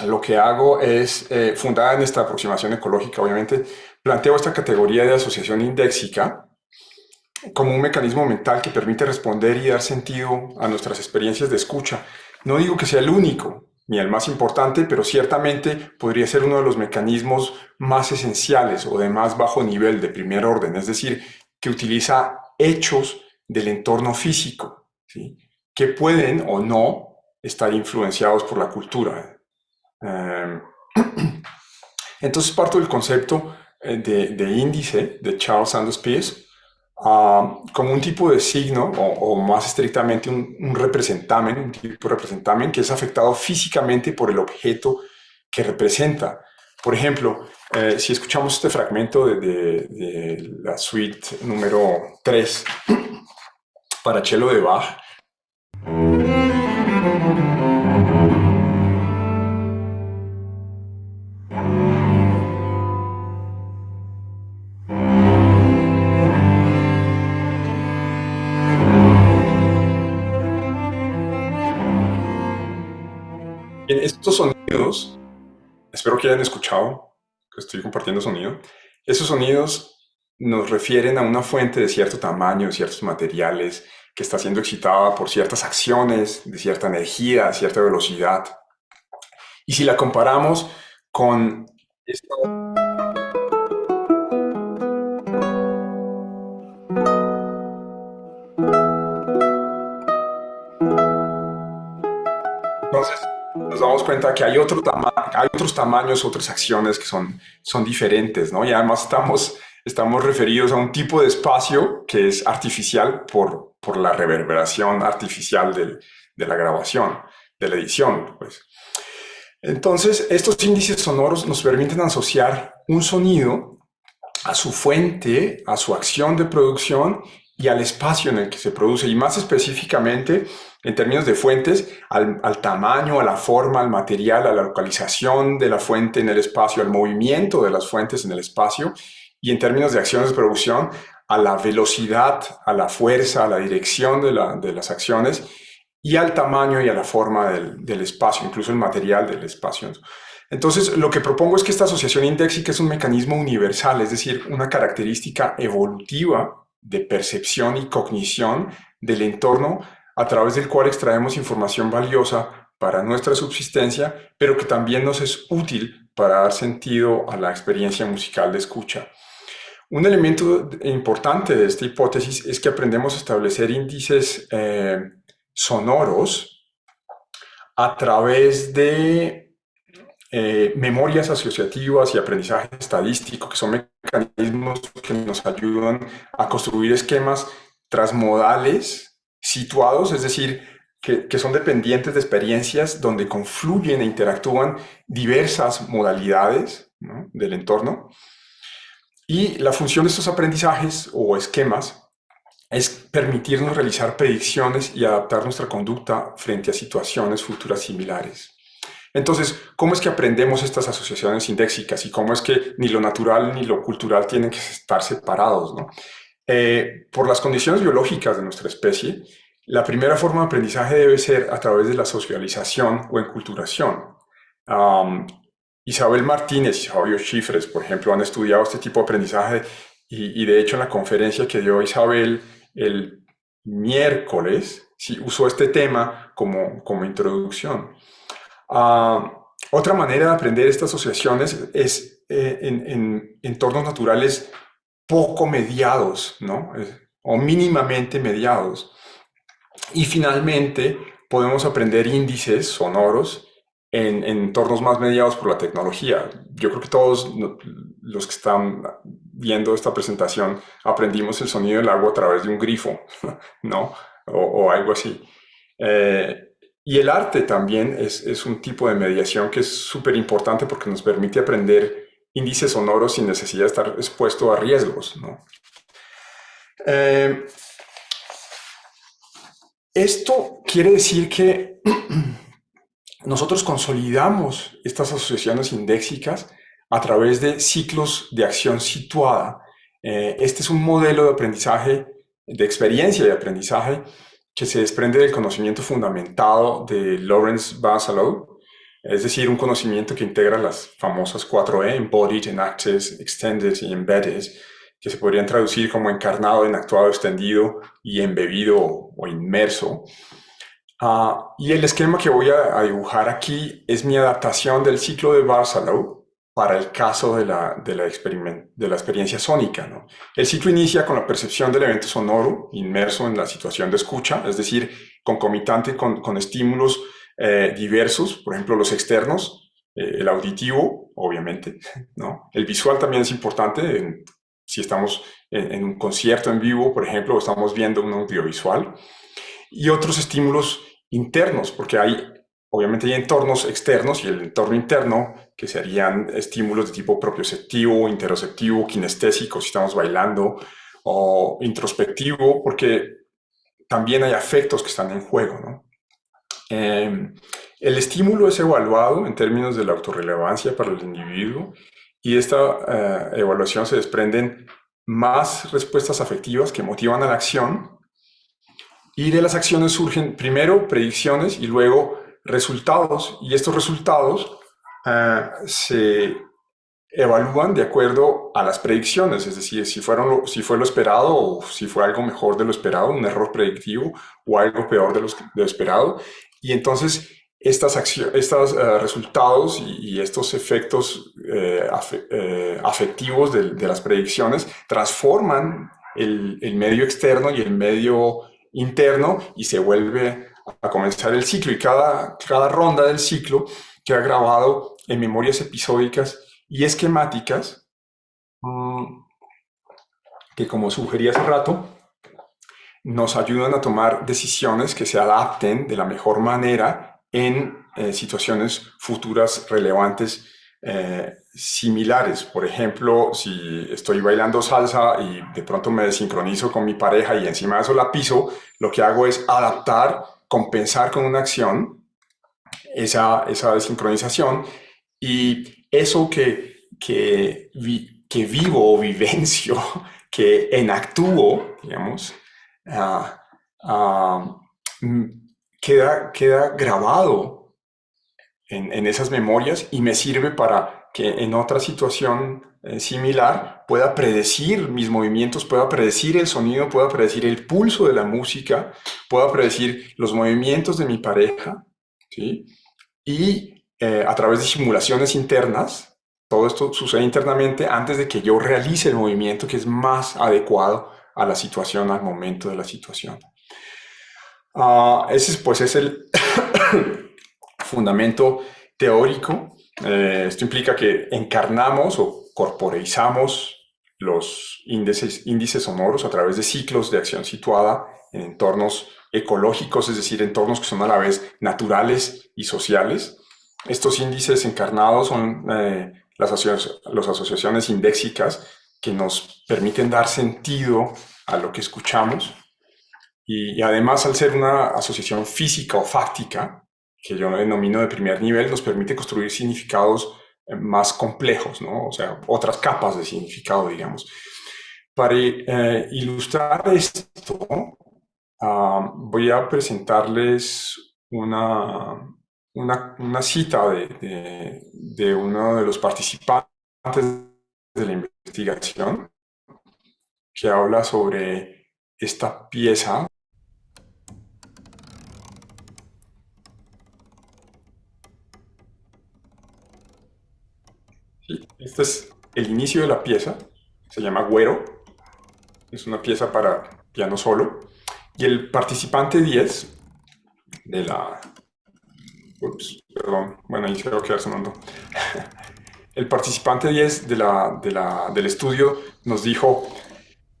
lo que hago es, fundada en esta aproximación ecológica, obviamente, planteo esta categoría de asociación indéxica como un mecanismo mental que permite responder y dar sentido a nuestras experiencias de escucha. No digo que sea el único ni el más importante, pero ciertamente podría ser uno de los mecanismos más esenciales o de más bajo nivel, de primer orden, es decir, que utiliza hechos del entorno físico, ¿sí?, que pueden o no estar influenciados por la cultura. Entonces parto del concepto de índice de Charles Sanders Peirce como un tipo de signo o más estrictamente un representamen, un tipo de representamen que es afectado físicamente por el objeto que representa. Por ejemplo, si escuchamos este fragmento de la suite número 3 para cello de Bach, en estos sonidos, espero que hayan escuchado, que estoy compartiendo sonido, esos sonidos nos refieren a una fuente de cierto tamaño, de ciertos materiales, que está siendo excitada por ciertas acciones, de cierta energía, de cierta velocidad. Y si la comparamos con esta... Entonces, nos damos cuenta que hay otros tamaños, otras acciones que son diferentes, ¿no? Y además estamos referidos a un tipo de espacio que es artificial por la reverberación artificial de la grabación, de la edición, pues. Entonces, estos índices sonoros nos permiten asociar un sonido a su fuente, a su acción de producción y al espacio en el que se produce, y más específicamente, en términos de fuentes, al tamaño, a la forma, al material, a la localización de la fuente en el espacio, al movimiento de las fuentes en el espacio, y en términos de acciones de producción, a la velocidad, a la fuerza, a la dirección de las acciones, y al tamaño y a la forma del espacio, incluso el material del espacio. Entonces, lo que propongo es que esta asociación indéxica es un mecanismo universal, es decir, una característica evolutiva de percepción y cognición del entorno a través del cual extraemos información valiosa para nuestra subsistencia, pero que también nos es útil para dar sentido a la experiencia musical de escucha. Un elemento importante de esta hipótesis es que aprendemos a establecer índices sonoros a través de memorias asociativas y aprendizaje estadístico, que son mecanismos que nos ayudan a construir esquemas transmodales situados, es decir, que son dependientes de experiencias donde confluyen e interactúan diversas modalidades, ¿no?, del entorno. Y la función de estos aprendizajes o esquemas es permitirnos realizar predicciones y adaptar nuestra conducta frente a situaciones futuras similares. Entonces, ¿cómo es que aprendemos estas asociaciones indéxicas y cómo es que ni lo natural ni lo cultural tienen que estar separados, ¿no? Por las condiciones biológicas de nuestra especie, la primera forma de aprendizaje debe ser a través de la socialización o enculturación. Isabel Martínez y Fabio Schifres, por ejemplo, han estudiado este tipo de aprendizaje y de hecho en la conferencia que dio Isabel el miércoles, sí, usó este tema como introducción. Otra manera de aprender estas asociaciones es en entornos naturales poco mediados, ¿no?, o mínimamente mediados. Y finalmente, podemos aprender índices sonoros en entornos más mediados por la tecnología. Yo creo que todos los que están viendo esta presentación aprendimos el sonido del agua a través de un grifo, ¿no?, o algo así. Y el arte también es un tipo de mediación que es súper importante porque nos permite aprender índices sonoros sin necesidad de estar expuesto a riesgos, ¿no? Esto quiere decir que nosotros consolidamos estas asociaciones indéxicas a través de ciclos de acción situada. Este es un modelo de aprendizaje, de experiencia de aprendizaje, que se desprende del conocimiento fundamentado de Lawrence Vassallow, es decir, un conocimiento que integra las famosas 4E, Embodied, Enacted, Extended y Embedded, que se podrían traducir como encarnado, enactuado, extendido y embebido o inmerso. Y el esquema que voy a dibujar aquí es mi adaptación del ciclo de Vassallow para el caso de la experiencia sónica, ¿no? El ciclo inicia con la percepción del evento sonoro inmerso en la situación de escucha, es decir, concomitante con estímulos diversos, por ejemplo, los externos, el auditivo, obviamente, ¿no? El visual también es importante, si estamos en un concierto en vivo, por ejemplo, o estamos viendo un audiovisual, y otros estímulos internos, porque obviamente hay entornos externos y el entorno interno, que serían estímulos de tipo propioceptivo, interoceptivo, kinestésico, si estamos bailando, o introspectivo, porque también hay afectos que están en juego, ¿no? El estímulo es evaluado en términos de la autorrelevancia para el individuo y de esta evaluación se desprenden más respuestas afectivas que motivan a la acción, y de las acciones surgen primero predicciones y luego resultados, y estos resultados se evalúan de acuerdo a las predicciones, es decir, si fue lo esperado o si fue algo mejor de lo esperado, un error predictivo o algo peor de lo esperado, y entonces estos resultados y estos efectos afectivos de las predicciones transforman el medio externo y el medio interno y se vuelve a comenzar el ciclo, y cada ronda del ciclo queda grabado en memorias episódicas y esquemáticas que, como sugerí hace rato, nos ayudan a tomar decisiones que se adapten de la mejor manera en situaciones futuras relevantes similares. Por ejemplo, si estoy bailando salsa y de pronto me desincronizo con mi pareja y encima de eso la piso, lo que hago es adaptar, compensar con una acción esa desincronización, y eso que vivo o vivencio, que enactúo, digamos, queda grabado en esas memorias y me sirve para que en otra situación similar pueda predecir mis movimientos, pueda predecir el sonido, pueda predecir el pulso de la música, pueda predecir los movimientos de mi pareja, ¿sí? Y a través de simulaciones internas, todo esto sucede internamente antes de que yo realice el movimiento que es más adecuado a la situación, al momento de la situación. Ese pues es el fundamento teórico. Esto implica que encarnamos o corporeizamos los índices sonoros a través de ciclos de acción situada en entornos ecológicos, es decir, entornos que son a la vez naturales y sociales. Estos índices encarnados son las asociaciones indéxicas que nos permiten dar sentido a lo que escuchamos, y además, al ser una asociación física o fáctica, que yo denomino de primer nivel, nos permite construir significados más complejos, ¿no? O sea, otras capas de significado, digamos. Para ilustrar esto, voy a presentarles una cita de uno de los participantes de la investigación, que habla sobre esta pieza. Este es el inicio de la pieza, se llama Güero, es una pieza para piano solo, y el participante 10 de la... Ups, perdón, bueno, ahí se va a quedar sonando. El participante 10 del estudio nos dijo: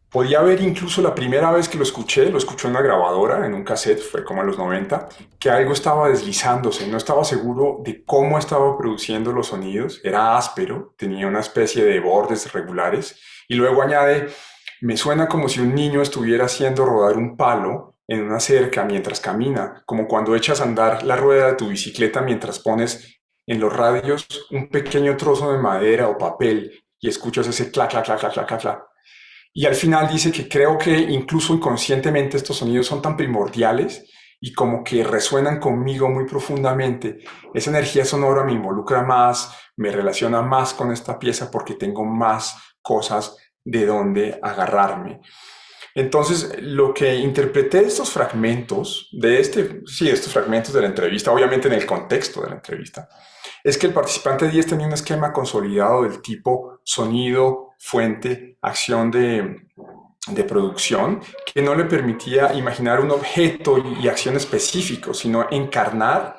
podía ver incluso la primera vez que lo escuché en una grabadora, en un cassette, fue como en los 90, que algo estaba deslizándose, no estaba seguro de cómo estaba produciendo los sonidos, era áspero, tenía una especie de bordes regulares, y luego añade: me suena como si un niño estuviera haciendo rodar un palo en una cerca mientras camina, como cuando echas a andar la rueda de tu bicicleta mientras pones en los radios un pequeño trozo de madera o papel y escuchas ese clac, clac, clac, clac, clac, clac. Y al final dice que creo que incluso inconscientemente estos sonidos son tan primordiales y como que resuenan conmigo muy profundamente. Esa energía sonora me involucra más, me relaciona más con esta pieza porque tengo más cosas de donde agarrarme. Entonces, lo que interpreté de estos fragmentos, estos fragmentos de la entrevista, obviamente en el contexto de la entrevista, es que el participante 10 tenía un esquema consolidado del tipo sonido, fuente, acción de producción, que no le permitía imaginar un objeto y acción específico, sino encarnar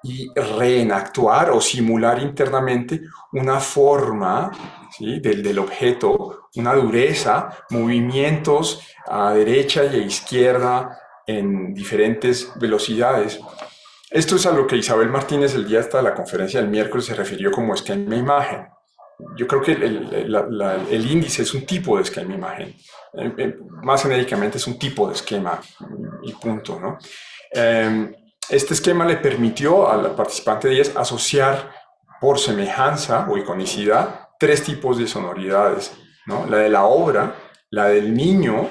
y reenactuar o simular internamente una forma, ¿sí?, del objeto, una dureza, movimientos a derecha y a izquierda en diferentes velocidades. Esto es a lo que Isabel Martínez el día hasta la conferencia del miércoles se refirió como esquema imagen. Yo creo que el índice es un tipo de esquema imagen. Más genéricamente es un tipo de esquema y punto, ¿no? Este esquema le permitió al participante 10 asociar por semejanza o iconicidad 3 tipos de sonoridades, ¿no? La de la obra, la del niño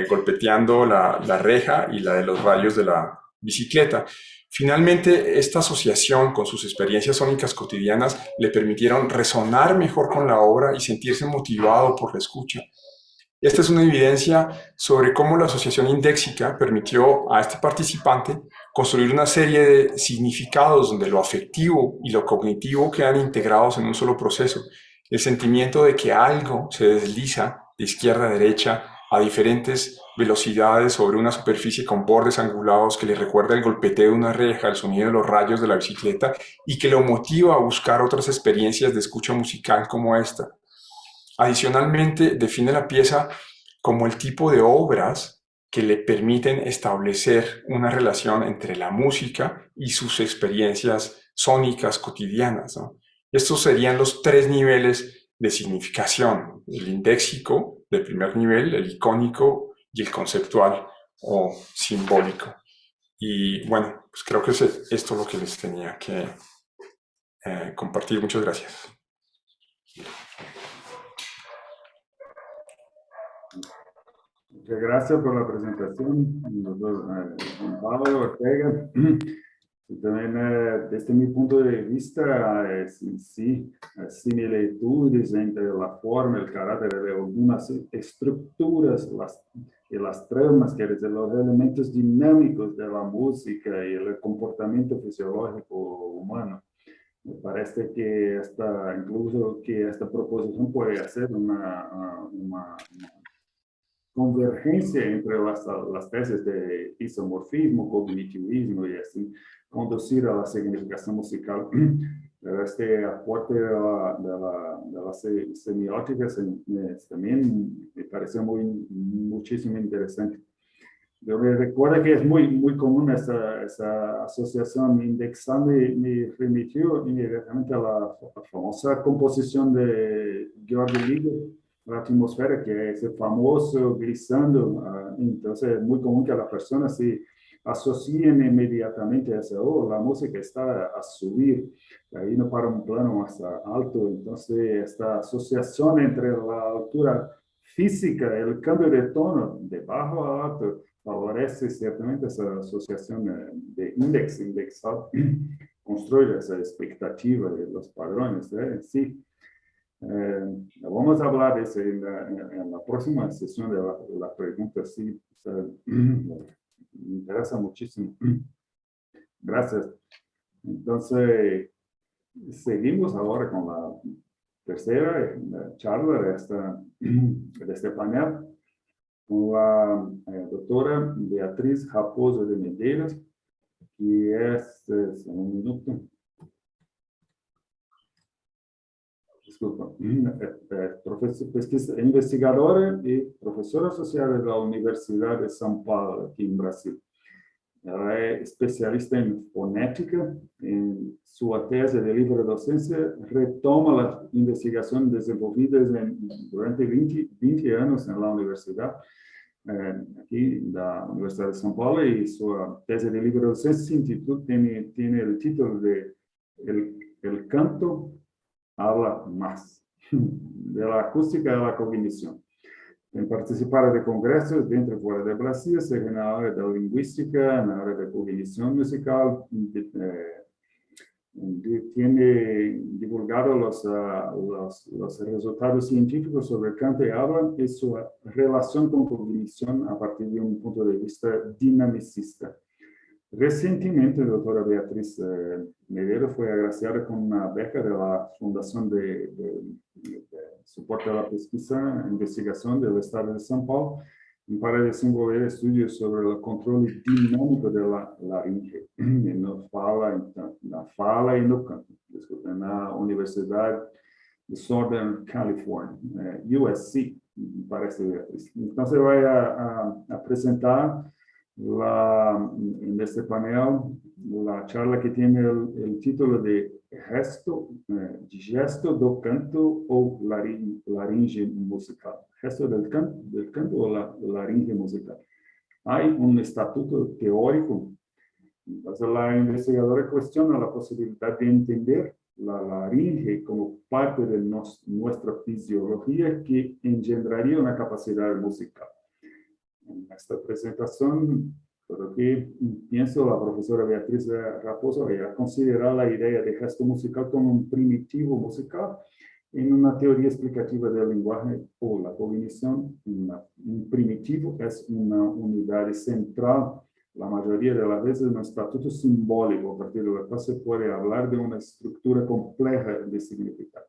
golpeteando la reja y la de los rayos de la bicicleta. Finalmente, esta asociación con sus experiencias sónicas cotidianas le permitieron resonar mejor con la obra y sentirse motivado por la escucha. Esta es una evidencia sobre cómo la asociación indéxica permitió a este participante construir una serie de significados donde lo afectivo y lo cognitivo quedan integrados en un solo proceso. El sentimiento de que algo se desliza de izquierda a derecha a diferentes velocidades sobre una superficie con bordes angulados que le recuerda el golpeteo de una reja, el sonido de los rayos de la bicicleta y que lo motiva a buscar otras experiencias de escucha musical como esta. Adicionalmente, define la pieza como el tipo de obras que le permiten establecer una relación entre la música y sus experiencias sónicas cotidianas, ¿no? Estos serían los 3 niveles de significación: el indéxico de primer nivel, el icónico y el conceptual o simbólico. Y bueno, pues creo que es esto lo que les tenía que compartir. Muchas gracias. Muchas gracias por la presentación, Juan Pablo Ortega. Y también, desde mi punto de vista, sí, similitudes entre la forma, el carácter de algunas estructuras y las tramas, que es los elementos dinámicos de la música y el comportamiento fisiológico humano. Me parece que incluso que esta proposición puede hacer una convergencia entre las tesis de isomorfismo, cognitivismo y así, conducir a la significación musical. Pero este aporte de la semiótica también me pareció muchísimo interesante. Yo me recuerdo que es muy común esa asociación indexando y me remitió inmediatamente a la famosa composición de Georg Liger, la atmósfera, que es el famoso glissando. Entonces es muy común que las personas se asocien inmediatamente a eso. Oh, la música está a subir, ahí no para un plano más alto. Entonces esta asociación entre la altura física, el cambio de tono de bajo a alto, favorece ciertamente esa asociación de indexado, construye esa expectativa de los padrones. Sí. Vamos a hablar de eso en la próxima sesión de la pregunta. Sí, me interesa muchísimo. Gracias. Entonces, seguimos ahora con la tercera charla de este panel, con la doctora Beatriz Raposo de Medeiros, que es un minuto. Disculpa, investigadora y profesora asociada de la Universidad de São Paulo, aquí en Brasil. Ela é especialista em fonética. Em sua tese de livre docência, retoma as investigações desenvolvidas durante 20 anos na universidade, aqui da Universidade de São Paulo, e sua tese de livre docência tem o título de El canto habla más, de la acústica a la cognición. Participar de congressos dentro e fora do Brasil, seja na área da linguística, na área da cognição musical, tiene divulgado los resultados científicos sobre canto y habla y su relación con cognición a partir de un punto de vista dinamicista. Recientemente, la doctora Beatriz Medero fue agraciada con una beca de la Fundación de Soporte a la Pesquisa e Investigación del Estado de São Paulo para desenvolver estudios sobre el control dinámico de la laringe na fala e no canto, na Universidade de Southern California, USC, parece. Então, você vai apresentar en este panel la charla que tiene el título de Gesto do canto o laringe musical. Gesto del canto o la laringe musical. Hay un estatuto teórico. Entonces, la investigadora cuestiona la posibilidad de entender la laringe como parte de nuestra fisiología que engendraría una capacidad musical. En esta presentación, por que pienso, la profesora Beatriz Raposo ella considera la idea de gesto musical como un primitivo musical en una teoría explicativa del lenguaje o la cognición. Un primitivo es una unidad central, la mayoría de las veces un estatuto simbólico, a partir del cual se puede hablar de una estructura compleja de significado.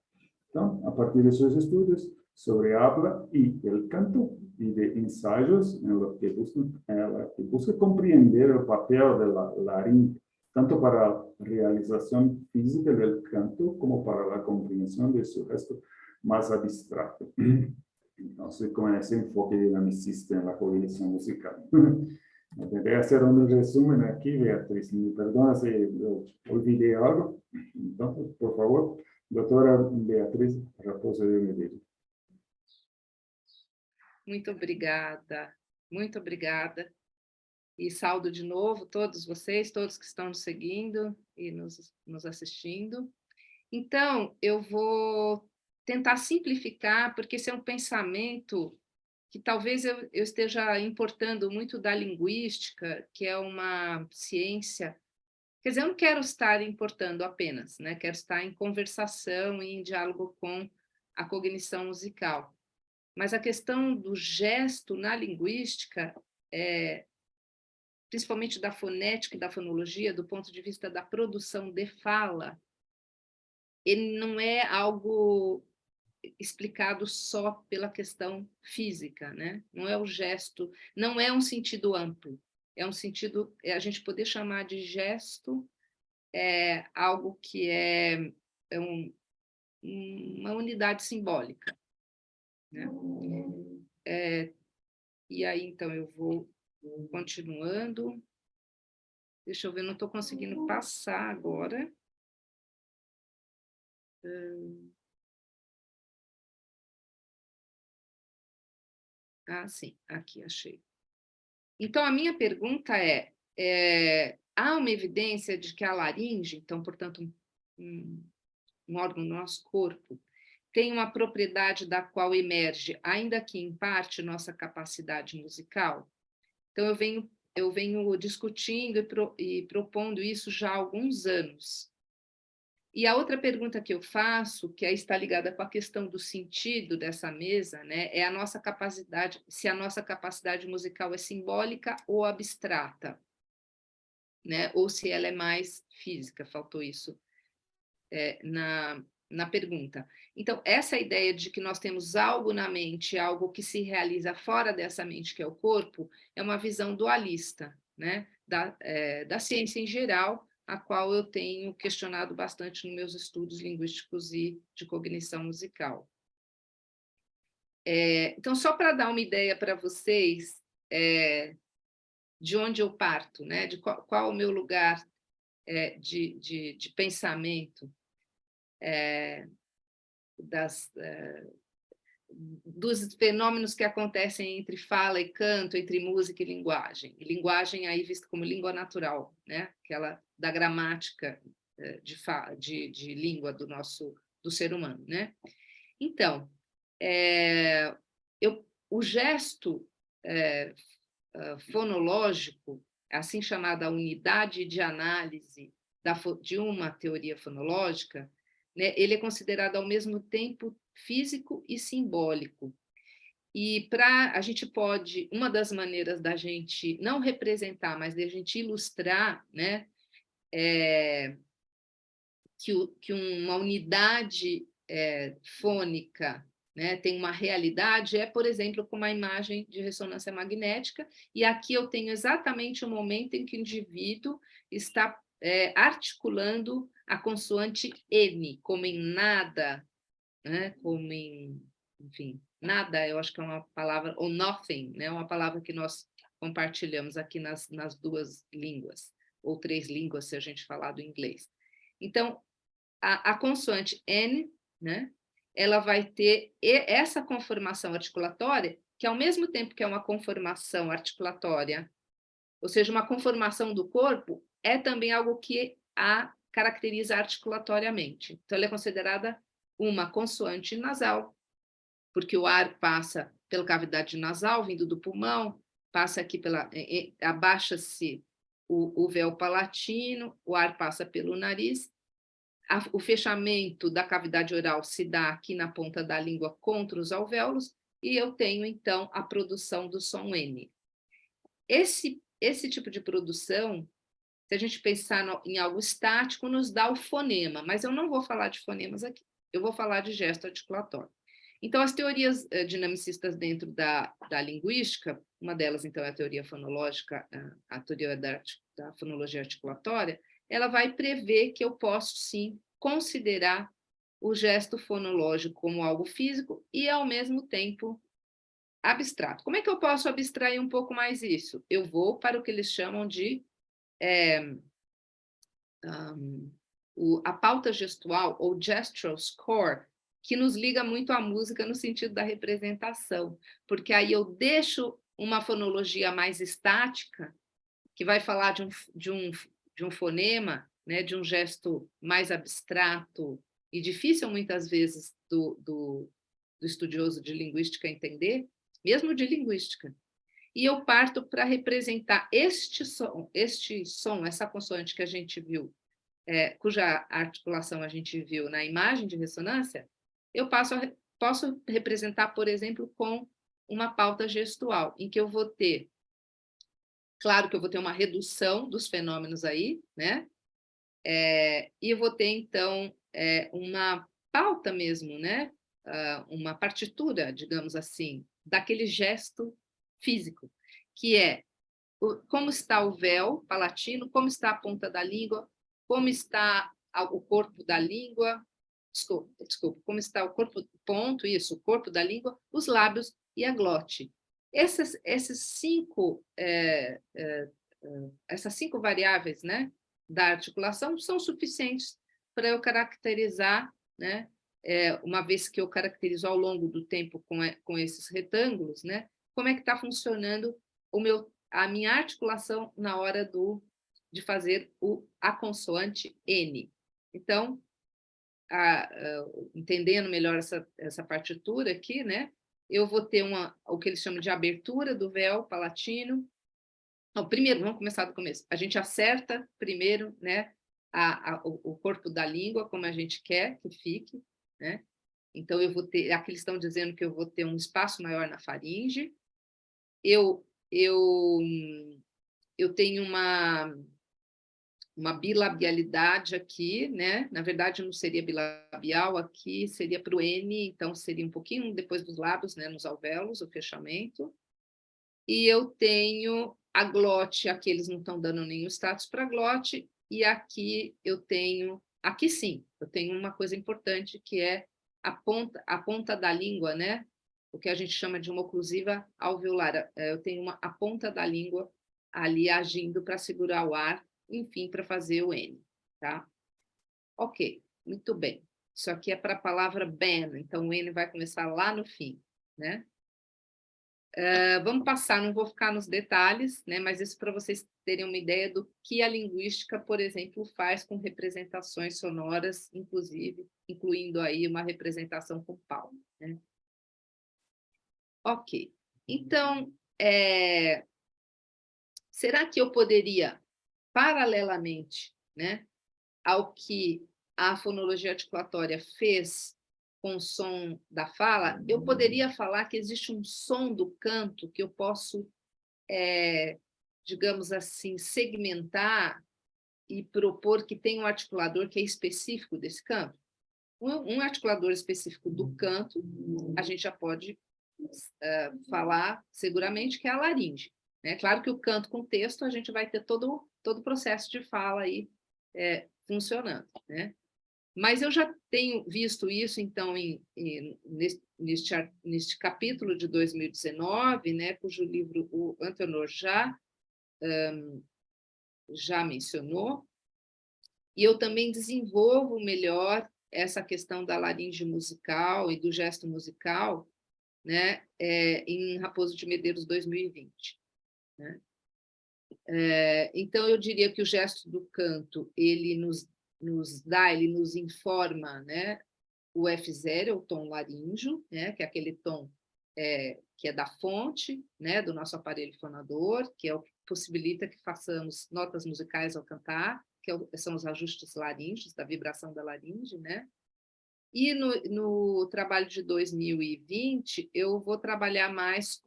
Entonces, a partir de sus estudios sobre habla y el canto, y de ensayos en los que busca comprender el papel de la laringe, tanto para la realización física del canto como para la comprensión de su gesto más abstracto. Entonces, con ese enfoque dinamicista en la cognición musical. Intenté hacer un resumen aquí, Beatriz. Me perdona si olvidé algo. Entonces, por favor, doctora Beatriz Raposo de Medeiros. Muito obrigada. E saúdo de novo todos vocês, todos que estão nos seguindo e nos assistindo. Então, eu vou tentar simplificar, porque esse é um pensamento que talvez eu esteja importando muito da linguística, que é uma ciência. Quer dizer, eu não quero estar importando apenas, né? Quero estar em conversação e em diálogo com a cognição musical. Mas a questão do gesto na linguística, principalmente da fonética e da fonologia, do ponto de vista da produção de fala, ele não é algo explicado só pela questão física, né? Não é o gesto, não é um sentido amplo, é um sentido, a gente poder chamar de gesto algo que é uma unidade simbólica. Né? E aí, então, eu vou continuando. Deixa eu ver, não estou conseguindo passar agora. Sim, aqui, achei. Então, a minha pergunta há uma evidência de que a laringe, então, portanto, um órgão do nosso corpo, tem uma propriedade da qual emerge, ainda que em parte, nossa capacidade musical? Então, eu venho discutindo e propondo isso já há alguns anos. E a outra pergunta que eu faço, que aí está ligada com a questão do sentido dessa mesa, né, é a nossa capacidade, se a nossa capacidade musical é simbólica ou abstrata, né, ou se ela é mais física, faltou isso na pergunta. Então, essa ideia de que nós temos algo na mente, algo que se realiza fora dessa mente, que é o corpo, é uma visão dualista, né, da ciência em geral, a qual eu tenho questionado bastante nos meus estudos linguísticos e de cognição musical. Então, só para dar uma ideia para vocês de onde eu parto, né, de qual o meu lugar de pensamento, dos fenômenos que acontecem entre fala e canto, entre música e linguagem. E linguagem aí vista como língua natural, né? Aquela da gramática de língua do ser humano, né? Então, o gesto fonológico, assim chamada unidade de análise de uma teoria fonológica, né, ele é considerado ao mesmo tempo físico e simbólico. E a gente pode, uma das maneiras da gente não representar, mas da gente ilustrar, né, que uma unidade fônica, né, tem uma realidade, por exemplo, com uma imagem de ressonância magnética, e aqui eu tenho exatamente o momento em que o indivíduo está articulando a consoante N, como em nada, né, como em, enfim, nada, eu acho que é uma palavra, ou nothing, né, uma palavra que nós compartilhamos aqui nas 2 línguas, ou 3 línguas, se a gente falar do inglês. Então, a consoante N, né, ela vai ter essa conformação articulatória, que ao mesmo tempo que é uma conformação articulatória, ou seja, uma conformação do corpo, é também algo que a caracteriza articulatoriamente. Então, ela é considerada uma consoante nasal, porque o ar passa pela cavidade nasal, vindo do pulmão, passa aqui abaixa-se o véu palatino, o ar passa pelo nariz, o fechamento da cavidade oral se dá aqui na ponta da língua contra os alvéolos, e eu tenho, então, a produção do som N. Esse tipo de produção, se a gente pensar em algo estático, nos dá o fonema, mas eu não vou falar de fonemas aqui, eu vou falar de gesto articulatório. Então, as teorias dinamicistas dentro da linguística, uma delas, então, é a teoria fonológica, a teoria da fonologia articulatória, ela vai prever que eu posso, sim, considerar o gesto fonológico como algo físico e, ao mesmo tempo, abstrato. Como é que eu posso abstrair um pouco mais isso? Eu vou para o que eles chamam de a pauta gestual, ou gestural score, que nos liga muito à música no sentido da representação, porque aí eu deixo uma fonologia mais estática, que vai falar de um fonema, né, de um gesto mais abstrato e difícil, muitas vezes, do estudioso de linguística entender, mesmo de linguística. E eu parto para representar este som, essa consoante que a gente viu, cuja articulação a gente viu na imagem de ressonância, eu posso representar, por exemplo, com uma pauta gestual, em que eu vou ter, claro que eu vou ter uma redução dos fenômenos aí, né? E eu vou ter, então, uma pauta mesmo, né? Uma partitura, digamos assim, daquele gesto físico, que é como está o véu palatino, como está a ponta da língua, como está o corpo da língua, desculpa, como está o corpo, o corpo da língua, os lábios e a glote. Essas 5 variáveis, né, da articulação são suficientes para eu caracterizar, né, uma vez que eu caracterizo ao longo do tempo com esses retângulos, né, como é que está funcionando a minha articulação na hora de fazer a consoante N. Então, entendendo melhor essa partitura aqui, né, eu vou ter o que eles chamam de abertura do véu palatino. Então, primeiro, vamos começar do começo. A gente acerta primeiro, né, o corpo da língua, como a gente quer que fique, né? Então, eu vou ter, aqui eles estão dizendo que eu vou ter um espaço maior na faringe. Eu tenho uma bilabialidade aqui, né? Na verdade, não seria bilabial aqui, seria para o N, então seria um pouquinho depois dos lábios, né? Nos alvéolos, o fechamento. E eu tenho a glote, aqui eles não estão dando nenhum status para a glote, e aqui eu tenho, aqui sim, eu tenho uma coisa importante, que é a ponta da língua, né? O que a gente chama de uma oclusiva alveolar. Eu tenho a ponta da língua ali agindo para segurar o ar, enfim, para fazer o N, tá? Ok, muito bem. Isso aqui é para a palavra ben, então o N vai começar lá no fim, né? Vamos passar, não vou ficar nos detalhes, né, mas isso para vocês terem uma ideia do que a linguística, por exemplo, faz com representações sonoras, incluindo aí uma representação com palma, né? Ok, Então, será que eu poderia, paralelamente, né, ao que a fonologia articulatória fez com o som da fala, eu poderia falar que existe um som do canto que eu posso, digamos assim, segmentar e propor que tem um articulador que é específico desse canto? Um articulador específico do canto, a gente já pode falar seguramente que é a laringe. Né? Claro que o canto com texto, a gente vai ter todo o processo de fala aí funcionando. Né? Mas eu já tenho visto isso, então, neste capítulo de 2019, né, cujo livro o Antenor já mencionou, e eu também desenvolvo melhor essa questão da laringe musical e do gesto musical, né, em Raposo de Medeiros 2020. Né? Então, eu diria que o gesto do canto, ele nos informa, né, o F0, o tom laríngeo, né, que é aquele tom que é da fonte, né, do nosso aparelho fonador, que é o que possibilita que façamos notas musicais ao cantar, são os ajustes laríngeos, da vibração da laringe, né? E no trabalho de 2020, eu vou trabalhar mais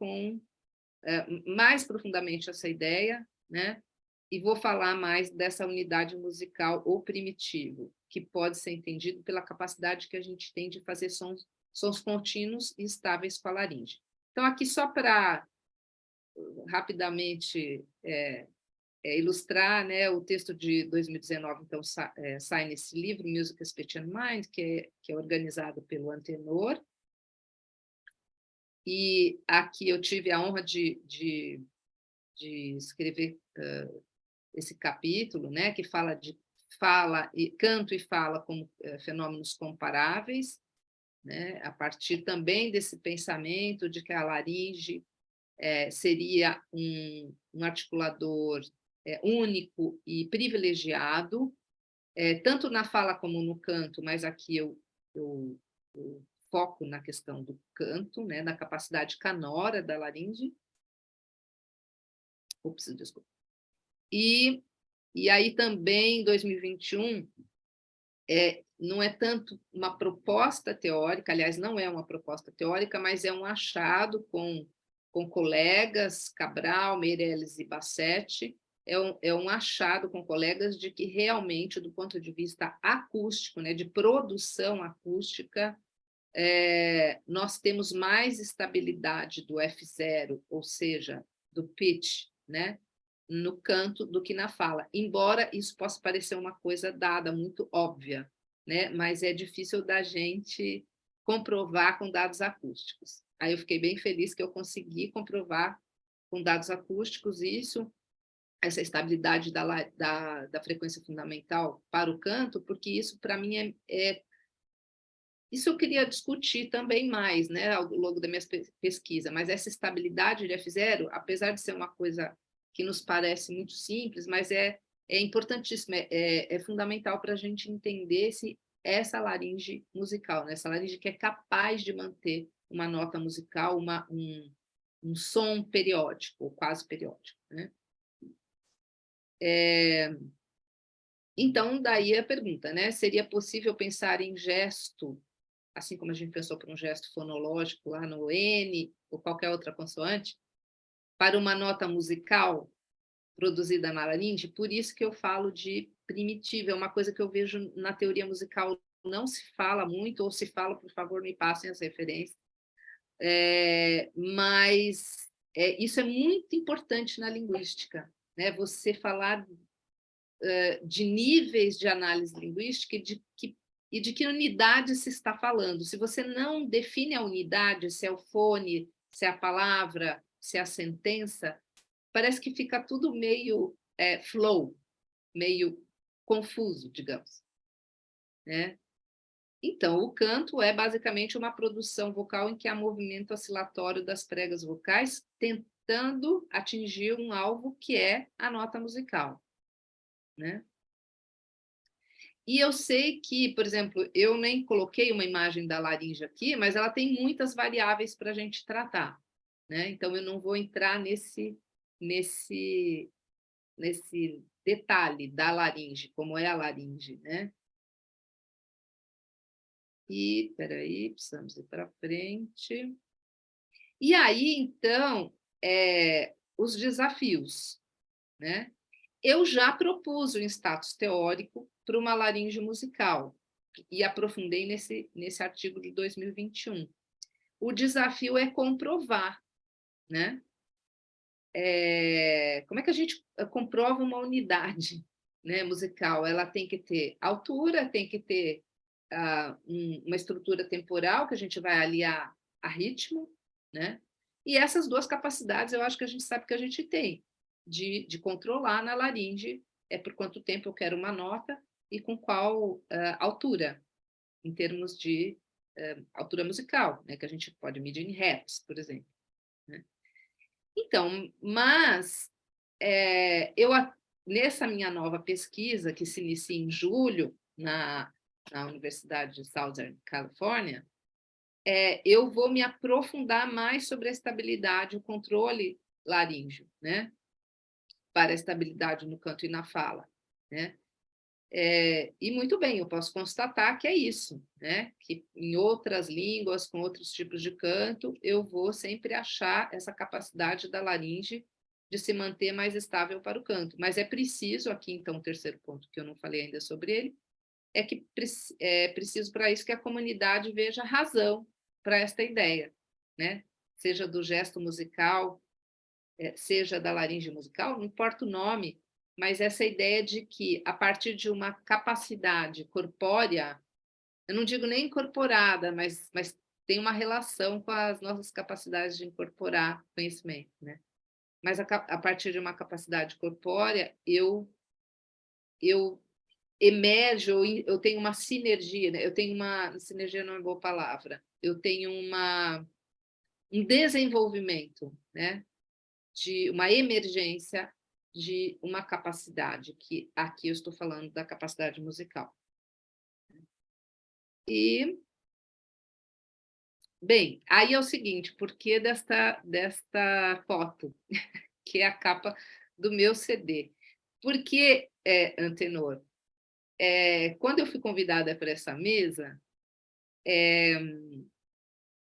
mais profundamente essa ideia, né? E vou falar mais dessa unidade musical ou primitivo, que pode ser entendido pela capacidade que a gente tem de fazer sons contínuos e estáveis com a laringe. Então, aqui só para rapidamente ilustrar, né, o texto de 2019, então, sai nesse livro, Music, Speech and Mind, que é organizado pelo Antenor. E aqui eu tive a honra de escrever esse capítulo, né, que fala de canto e fala como fenômenos comparáveis, né, a partir também desse pensamento de que a laringe seria um articulador único e privilegiado, tanto na fala como no canto, mas aqui eu foco na questão do canto, né, na capacidade canora da laringe. Ups, desculpa. E aí também, em 2021, não é tanto uma proposta teórica, aliás, não é uma proposta teórica, mas é um achado com colegas, Cabral, Meirelles e Bassetti, é um achado com colegas de que realmente, do ponto de vista acústico, né, de produção acústica, nós temos mais estabilidade do F0, ou seja, do pitch, né, no canto do que na fala, embora isso possa parecer uma coisa dada, muito óbvia, né, mas é difícil da gente comprovar com dados acústicos. Aí eu fiquei bem feliz que eu consegui comprovar com dados acústicos isso, essa estabilidade da frequência fundamental para o canto, porque isso, para mim, isso eu queria discutir também mais, né, ao longo da minha pesquisa, mas essa estabilidade de F0, apesar de ser uma coisa que nos parece muito simples, mas é importantíssima, é fundamental para a gente entender essa laringe musical, né? Essa laringe que é capaz de manter uma nota musical, um som periódico, ou quase periódico. Né? Então, daí a pergunta, né? Seria possível pensar em gesto, assim como a gente pensou para um gesto fonológico lá no N, ou qualquer outra consoante, para uma nota musical produzida na laringe? Por isso que eu falo de primitiva, é uma coisa que eu vejo na teoria musical, não se fala muito, ou se fala, por favor, me passem as referências, mas isso é muito importante na linguística, né? Você falar de níveis de análise linguística e de que unidade se está falando. Se você não define a unidade, se é o fone, se é a palavra, se é a sentença, parece que fica tudo meio flow, meio confuso, digamos. Né? Então, o canto é basicamente uma produção vocal em que há movimento oscilatório das pregas vocais, tentando atingir um alvo que é a nota musical. Né? E eu sei que, por exemplo, eu nem coloquei uma imagem da laringe aqui, mas ela tem muitas variáveis para a gente tratar. né? Então, eu não vou entrar nesse detalhe da laringe, como é a laringe, né? E, peraí, precisamos ir para frente. E aí, então, os desafios, né? Eu já propus um status teórico para uma laringe musical e aprofundei nesse artigo de 2021. O desafio é comprovar, né? Como é que a gente comprova uma unidade, né, musical? Ela tem que ter altura, tem que ter uma estrutura temporal que a gente vai aliar a ritmo, né? E essas duas capacidades eu acho que a gente sabe que a gente tem, de controlar na laringe por quanto tempo eu quero uma nota e com qual altura, em termos de altura musical, né? Que a gente pode medir em hertz, por exemplo, né? Então, mas nessa minha nova pesquisa, que se inicia em julho, na Universidade de Southern California, eu vou me aprofundar mais sobre a estabilidade, o controle laríngeo, né? Para a estabilidade no canto e na fala, né? E muito bem, eu posso constatar que é isso, né? Que em outras línguas, com outros tipos de canto, eu vou sempre achar essa capacidade da laringe de se manter mais estável para o canto. Mas é preciso, aqui então, o terceiro ponto que eu não falei ainda sobre ele, é que é preciso para isso que a comunidade veja razão para esta ideia, né? Seja do gesto musical, seja da laringe musical, não importa o nome, mas essa ideia de que, a partir de uma capacidade corpórea, eu não digo nem incorporada, mas tem uma relação com as nossas capacidades de incorporar conhecimento, né? Mas a partir de uma capacidade corpórea, eu emerjo, eu tenho uma sinergia, né? Sinergia não é boa palavra, eu tenho um desenvolvimento, né? De uma emergência de uma capacidade, que aqui eu estou falando da capacidade musical. E, bem, aí é o seguinte, por que desta foto, que é a capa do meu CD? Porque, Antenor, quando eu fui convidada para essa mesa,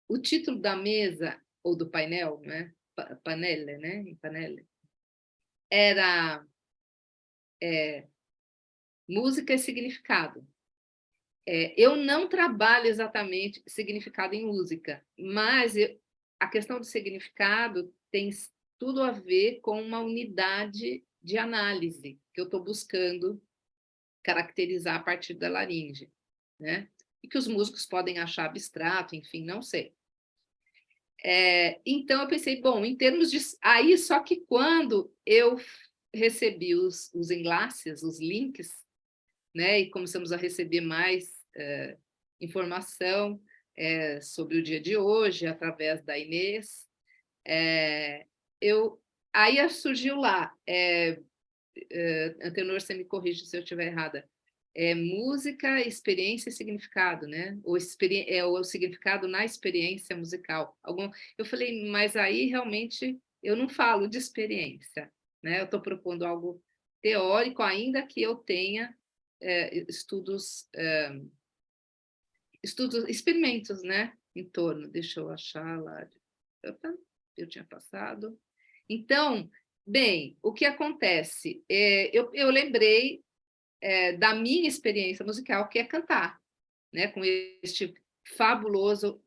o título da mesa, ou do painel, né? Panelle, né? Panelle, era música e significado. Eu não trabalho exatamente significado em música, mas a questão do significado tem tudo a ver com uma unidade de análise que eu estou buscando caracterizar a partir da laringe, né? E que os músicos podem achar abstrato, enfim, não sei. Então, eu pensei, bom, em termos de... Aí, só que quando eu recebi os enlaces, os links, né, e começamos a receber mais informação sobre o dia de hoje, através da Inês, aí surgiu lá, Antenor, você me corrige se eu estiver errada, música, experiência e significado, né? O significado na experiência musical. Eu falei, mas aí realmente eu não falo de experiência, né? Eu estou propondo algo teórico, ainda que eu tenha experimentos, né? Em torno. Deixa eu achar lá. Opa, eu tinha passado. Então, bem, o que acontece? Eu lembrei da minha experiência musical, que é cantar, né? Com este fabuloso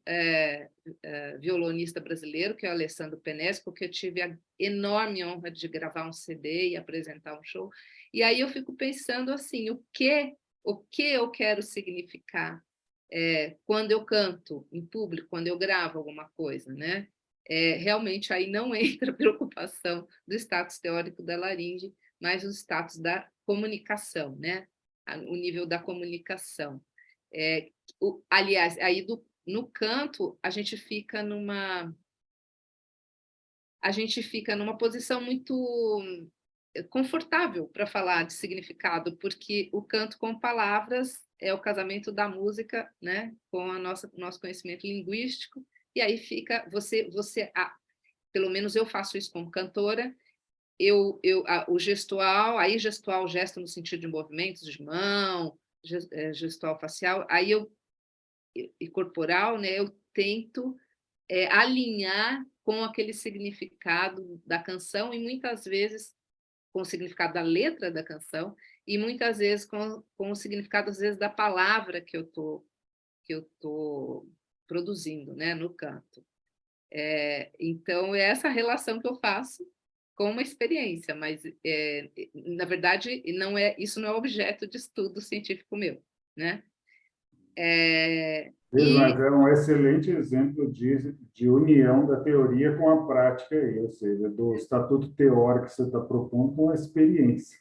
violonista brasileiro, que é o Alessandro Penesco, que eu tive a enorme honra de gravar um CD e apresentar um show. E aí eu fico pensando assim, o que eu quero significar quando eu canto em público, quando eu gravo alguma coisa, né? Realmente aí não entra a preocupação do status teórico da laringe, mas o status da comunicação, né? O nível da comunicação. Aliás, aí no canto a gente fica numa posição muito confortável para falar de significado, porque o canto com palavras é o casamento da música, né, com nosso conhecimento linguístico, e aí fica pelo menos eu faço isso como cantora, o gestual, aí gestual, gesto no sentido de movimentos de mão, gestual facial, aí e corporal, né, eu tento alinhar com aquele significado da canção e muitas vezes com o significado da letra da canção e muitas vezes com o significado, às vezes, da palavra que eu tô produzindo, né, no canto. Então, é essa relação que eu faço com uma experiência, mas, na verdade, isso não é objeto de estudo científico meu, né? Mas é um excelente exemplo de união da teoria com a prática, aí, ou seja, do estatuto teórico que você está propondo com a experiência.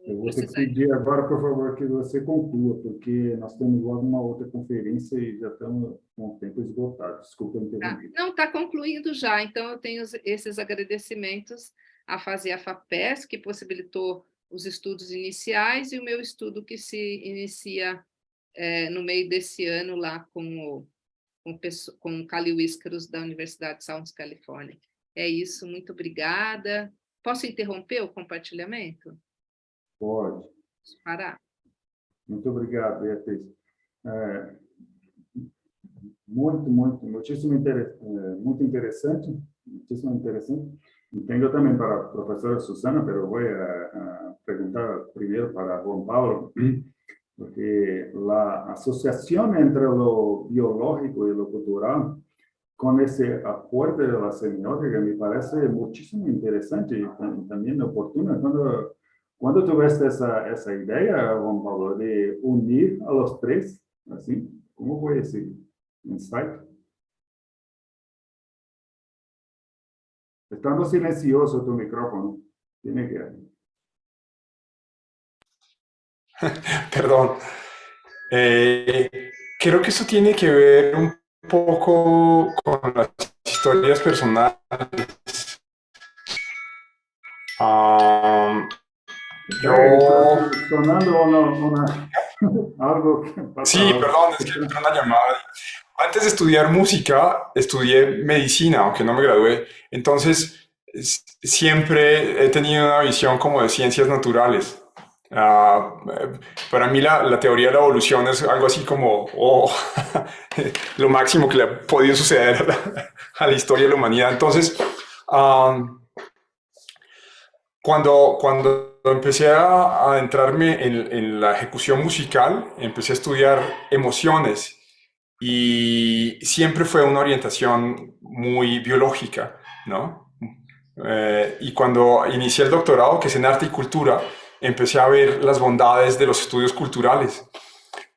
Eu vou ter que pedir agora, por favor, que você conclua, porque nós temos logo uma outra conferência e já estamos com o tempo esgotado. Desculpa interromper. Não, está concluindo já. Então, eu tenho esses agradecimentos a fazer a FAPESP, que possibilitou os estudos iniciais, e o meu estudo que se inicia no meio desse ano lá com o Kali Wíscaros, da Universidade de Southern California. É isso, muito obrigada. Posso interromper o compartilhamento? Pode. Parar. Muito obrigado, Beatriz. Muitíssimo muito interessante, muitíssimo interessante. Tengo también para la profesora Susana, pero voy a preguntar primero para Juan Pablo, porque la asociación entre lo biológico y lo cultural, con ese aporte de la semiótica, me parece muchísimo interesante y también oportuna. Cuando tuviste esa idea, Juan Pablo, de unir a los tres, así, ¿cómo fue ese insight? Estando silencioso tu micrófono, tiene que... Perdón. Creo que eso tiene que ver un poco con las historias personales. Sonando algo que pasa. Sí, perdón, es que entró una llamada. Antes de estudiar música, estudié medicina, aunque no me gradué. Entonces, siempre he tenido una visión como de ciencias naturales. Para mí la teoría de la evolución es algo así como lo máximo que le ha podido suceder a la historia de la humanidad. Entonces, cuando empecé a adentrarme en la ejecución musical, empecé a estudiar emociones y siempre fue una orientación muy biológica, ¿no? Y cuando inicié el doctorado, que es en arte y cultura, empecé a ver las bondades de los estudios culturales,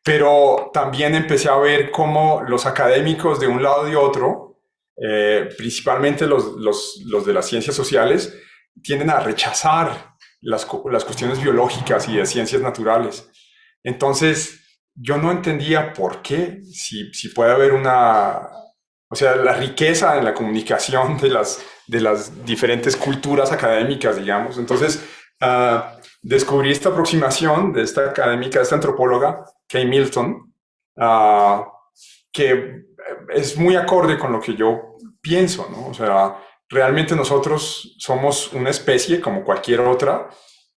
pero también empecé a ver cómo los académicos de un lado y de otro, principalmente los de las ciencias sociales, tienden a rechazar las cuestiones biológicas y de ciencias naturales. Entonces, yo no entendía por qué, si puede haber o sea, la riqueza en la comunicación de las diferentes culturas académicas, digamos. Entonces, descubrí esta aproximación de esta académica, esta antropóloga, Kay Milton, que es muy acorde con lo que yo pienso, ¿no? O sea, realmente nosotros somos una especie como cualquier otra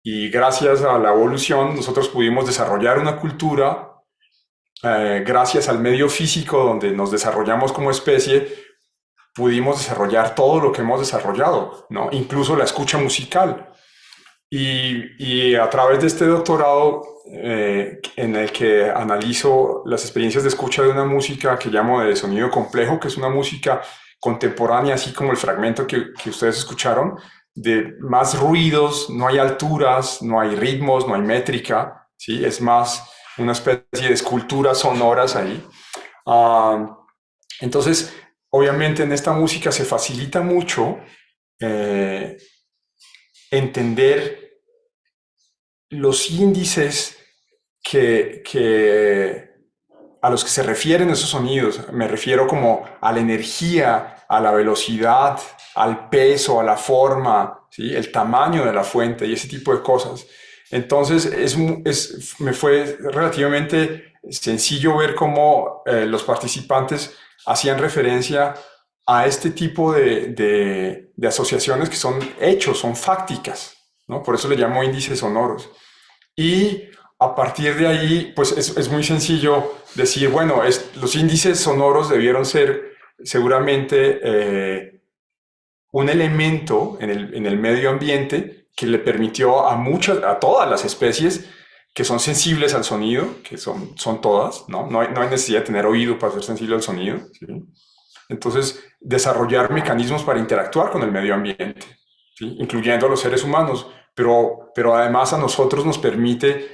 y gracias a la evolución nosotros pudimos desarrollar una cultura gracias al medio físico donde nos desarrollamos como especie, pudimos desarrollar todo lo que hemos desarrollado, ¿no? Incluso la escucha musical. Y a través de este doctorado en el que analizo las experiencias de escucha de una música que llamo de sonido complejo, que es una música contemporánea, así como el fragmento que ustedes escucharon, de más ruidos, no hay alturas, no hay ritmos, no hay métrica, ¿sí? Es más una especie de esculturas sonoras ahí. Entonces, obviamente en esta música se facilita mucho entender los índices a los que se refieren esos sonidos. Me refiero como a la energía, a la velocidad, al peso, a la forma, ¿sí? El tamaño de la fuente y ese tipo de cosas. Entonces, me fue relativamente sencillo ver cómo los participantes hacían referencia a este tipo de asociaciones que son hechos, son fácticas, ¿no? Por eso le llamo índices sonoros. Y a partir de ahí, pues es muy sencillo decir, bueno, los índices sonoros debieron ser seguramente un elemento en el medio ambiente que le permitió a todas las especies que son sensibles al sonido, que son todas, ¿no? No hay necesidad de tener oído para ser sensible al sonido, ¿sí? Entonces, desarrollar mecanismos para interactuar con el medio ambiente, ¿sí? Incluyendo a los seres humanos, pero además a nosotros nos permite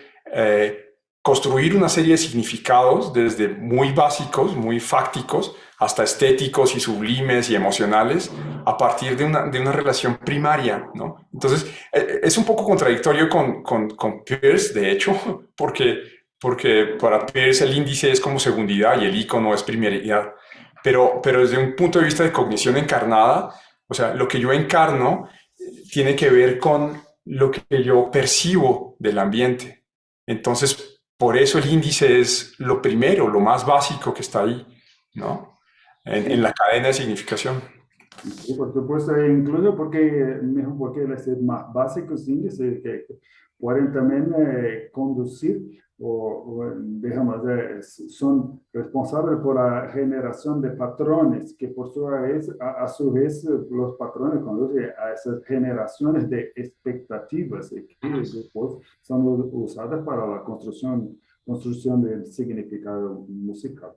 construir una serie de significados desde muy básicos, muy fácticos, hasta estéticos y sublimes y emocionales, a partir de una relación primaria, ¿no? Entonces, es un poco contradictorio con Peirce, de hecho, porque para Peirce el índice es como segundidad y el icono es primeridad. Pero desde un punto de vista de cognición encarnada, o sea, lo que yo encarno tiene que ver con lo que yo percibo del ambiente. Entonces, por eso el índice es lo primero, lo más básico que está ahí, ¿no? En la cadena de significación. Sí, por supuesto, incluso porque los más básicos índices que pueden también conducir digamos, son responsables por la generación de patrones, que por su vez, a su vez, los patrones conducen a esas generaciones de expectativas que después son usadas para la construcción del significado musical.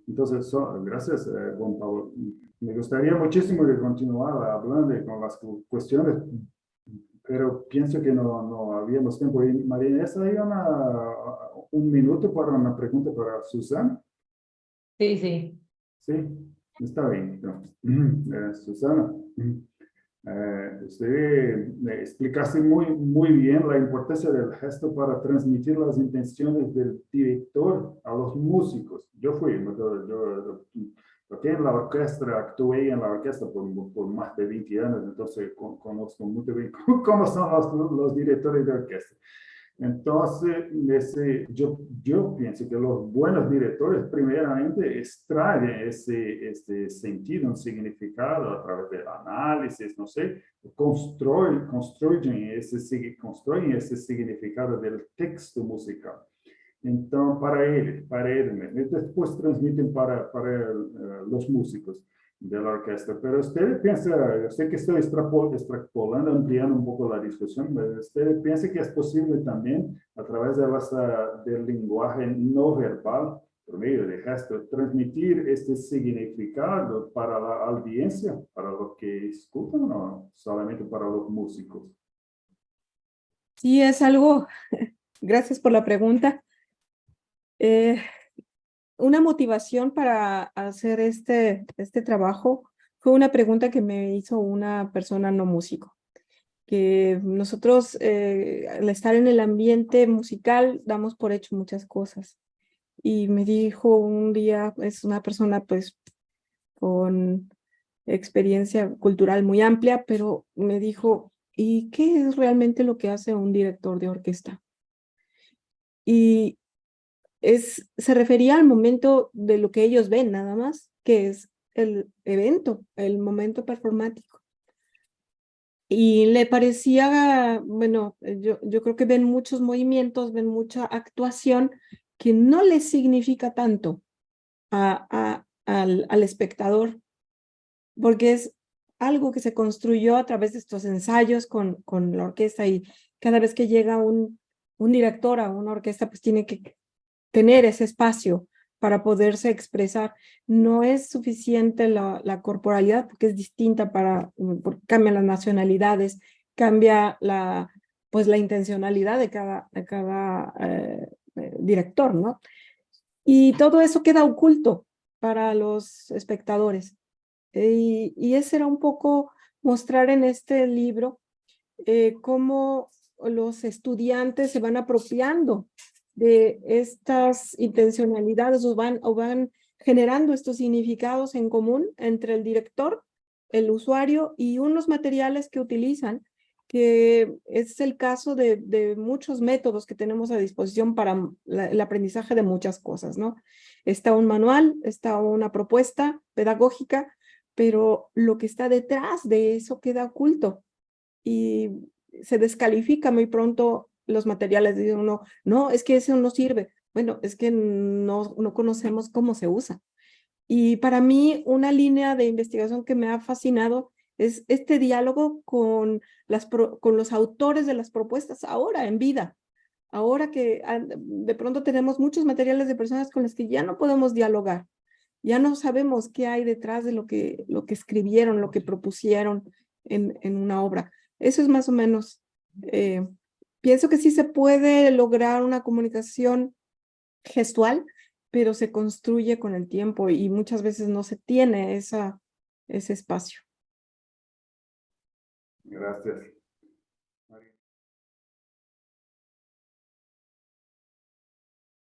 Entonces, gracias, Juan Pablo. Me gustaría muchísimo que continuara hablando con las cuestiones, pero pienso que no habíamos tiempo. Y María, ¿esa hay un minuto para una pregunta para Susana? Sí, sí. Sí, está bien. Susana, usted explicaste muy bien la importancia del gesto para transmitir las intenciones del director a los músicos. Yo toqué en la orquesta, actué en la orquesta por más de 20 años, entonces conozco muy bien cómo son los directores de orquesta. Entonces, yo pienso que los buenos directores primeramente extraen ese sentido, un significado a través del análisis, no sé, construyen ese significado del texto musical. Entonces, para él, después transmiten para los músicos de la orquesta. Pero usted piensa, yo sé que estoy extrapolando, ampliando un poco la discusión, pero usted piensa que es posible también, a través del lenguaje no verbal, por medio de gestos, transmitir este significado para la audiencia, para los que escuchan, o solamente para los músicos. Sí, es algo, gracias por la pregunta. Una motivación para hacer este trabajo fue una pregunta que me hizo una persona no músico, que nosotros al estar en el ambiente musical damos por hecho muchas cosas. Y me dijo un día, es una persona pues con experiencia cultural muy amplia, pero me dijo, ¿y qué es realmente lo que hace un director de orquesta? Y se refería al momento de lo que ellos ven nada más, que es el evento, el momento performático. Y le parecía, bueno, yo creo que ven muchos movimientos, ven mucha actuación que no les significa tanto al espectador, porque es algo que se construyó a través de estos ensayos con la orquesta, y cada vez que llega un director a una orquesta, pues tiene que tener ese espacio para poderse expresar. No es suficiente la corporalidad, porque es distinta porque cambian las nacionalidades, cambia la intencionalidad de cada director, ¿no? Y todo eso queda oculto para los espectadores. Y ese era un poco mostrar en este libro cómo los estudiantes se van apropiando de estas intencionalidades o van generando estos significados en común entre el director, el usuario y unos materiales que utilizan, que es el caso de muchos métodos que tenemos a disposición para el aprendizaje de muchas cosas, ¿no? Está un manual, está una propuesta pedagógica, pero lo que está detrás de eso queda oculto y se descalifica muy pronto los materiales. Dice uno, no, es que eso no sirve. Bueno, es que no conocemos cómo se usa. Y para mí una línea de investigación que me ha fascinado es este diálogo con los autores de las propuestas ahora en vida. Ahora que de pronto tenemos muchos materiales de personas con las que ya no podemos dialogar. Ya no sabemos qué hay detrás de lo que escribieron, lo que propusieron en una obra. Eso es más o menos, pienso que sí se puede lograr una comunicación gestual, pero se construye con el tiempo y muchas veces no se tiene ese espacio. Gracias.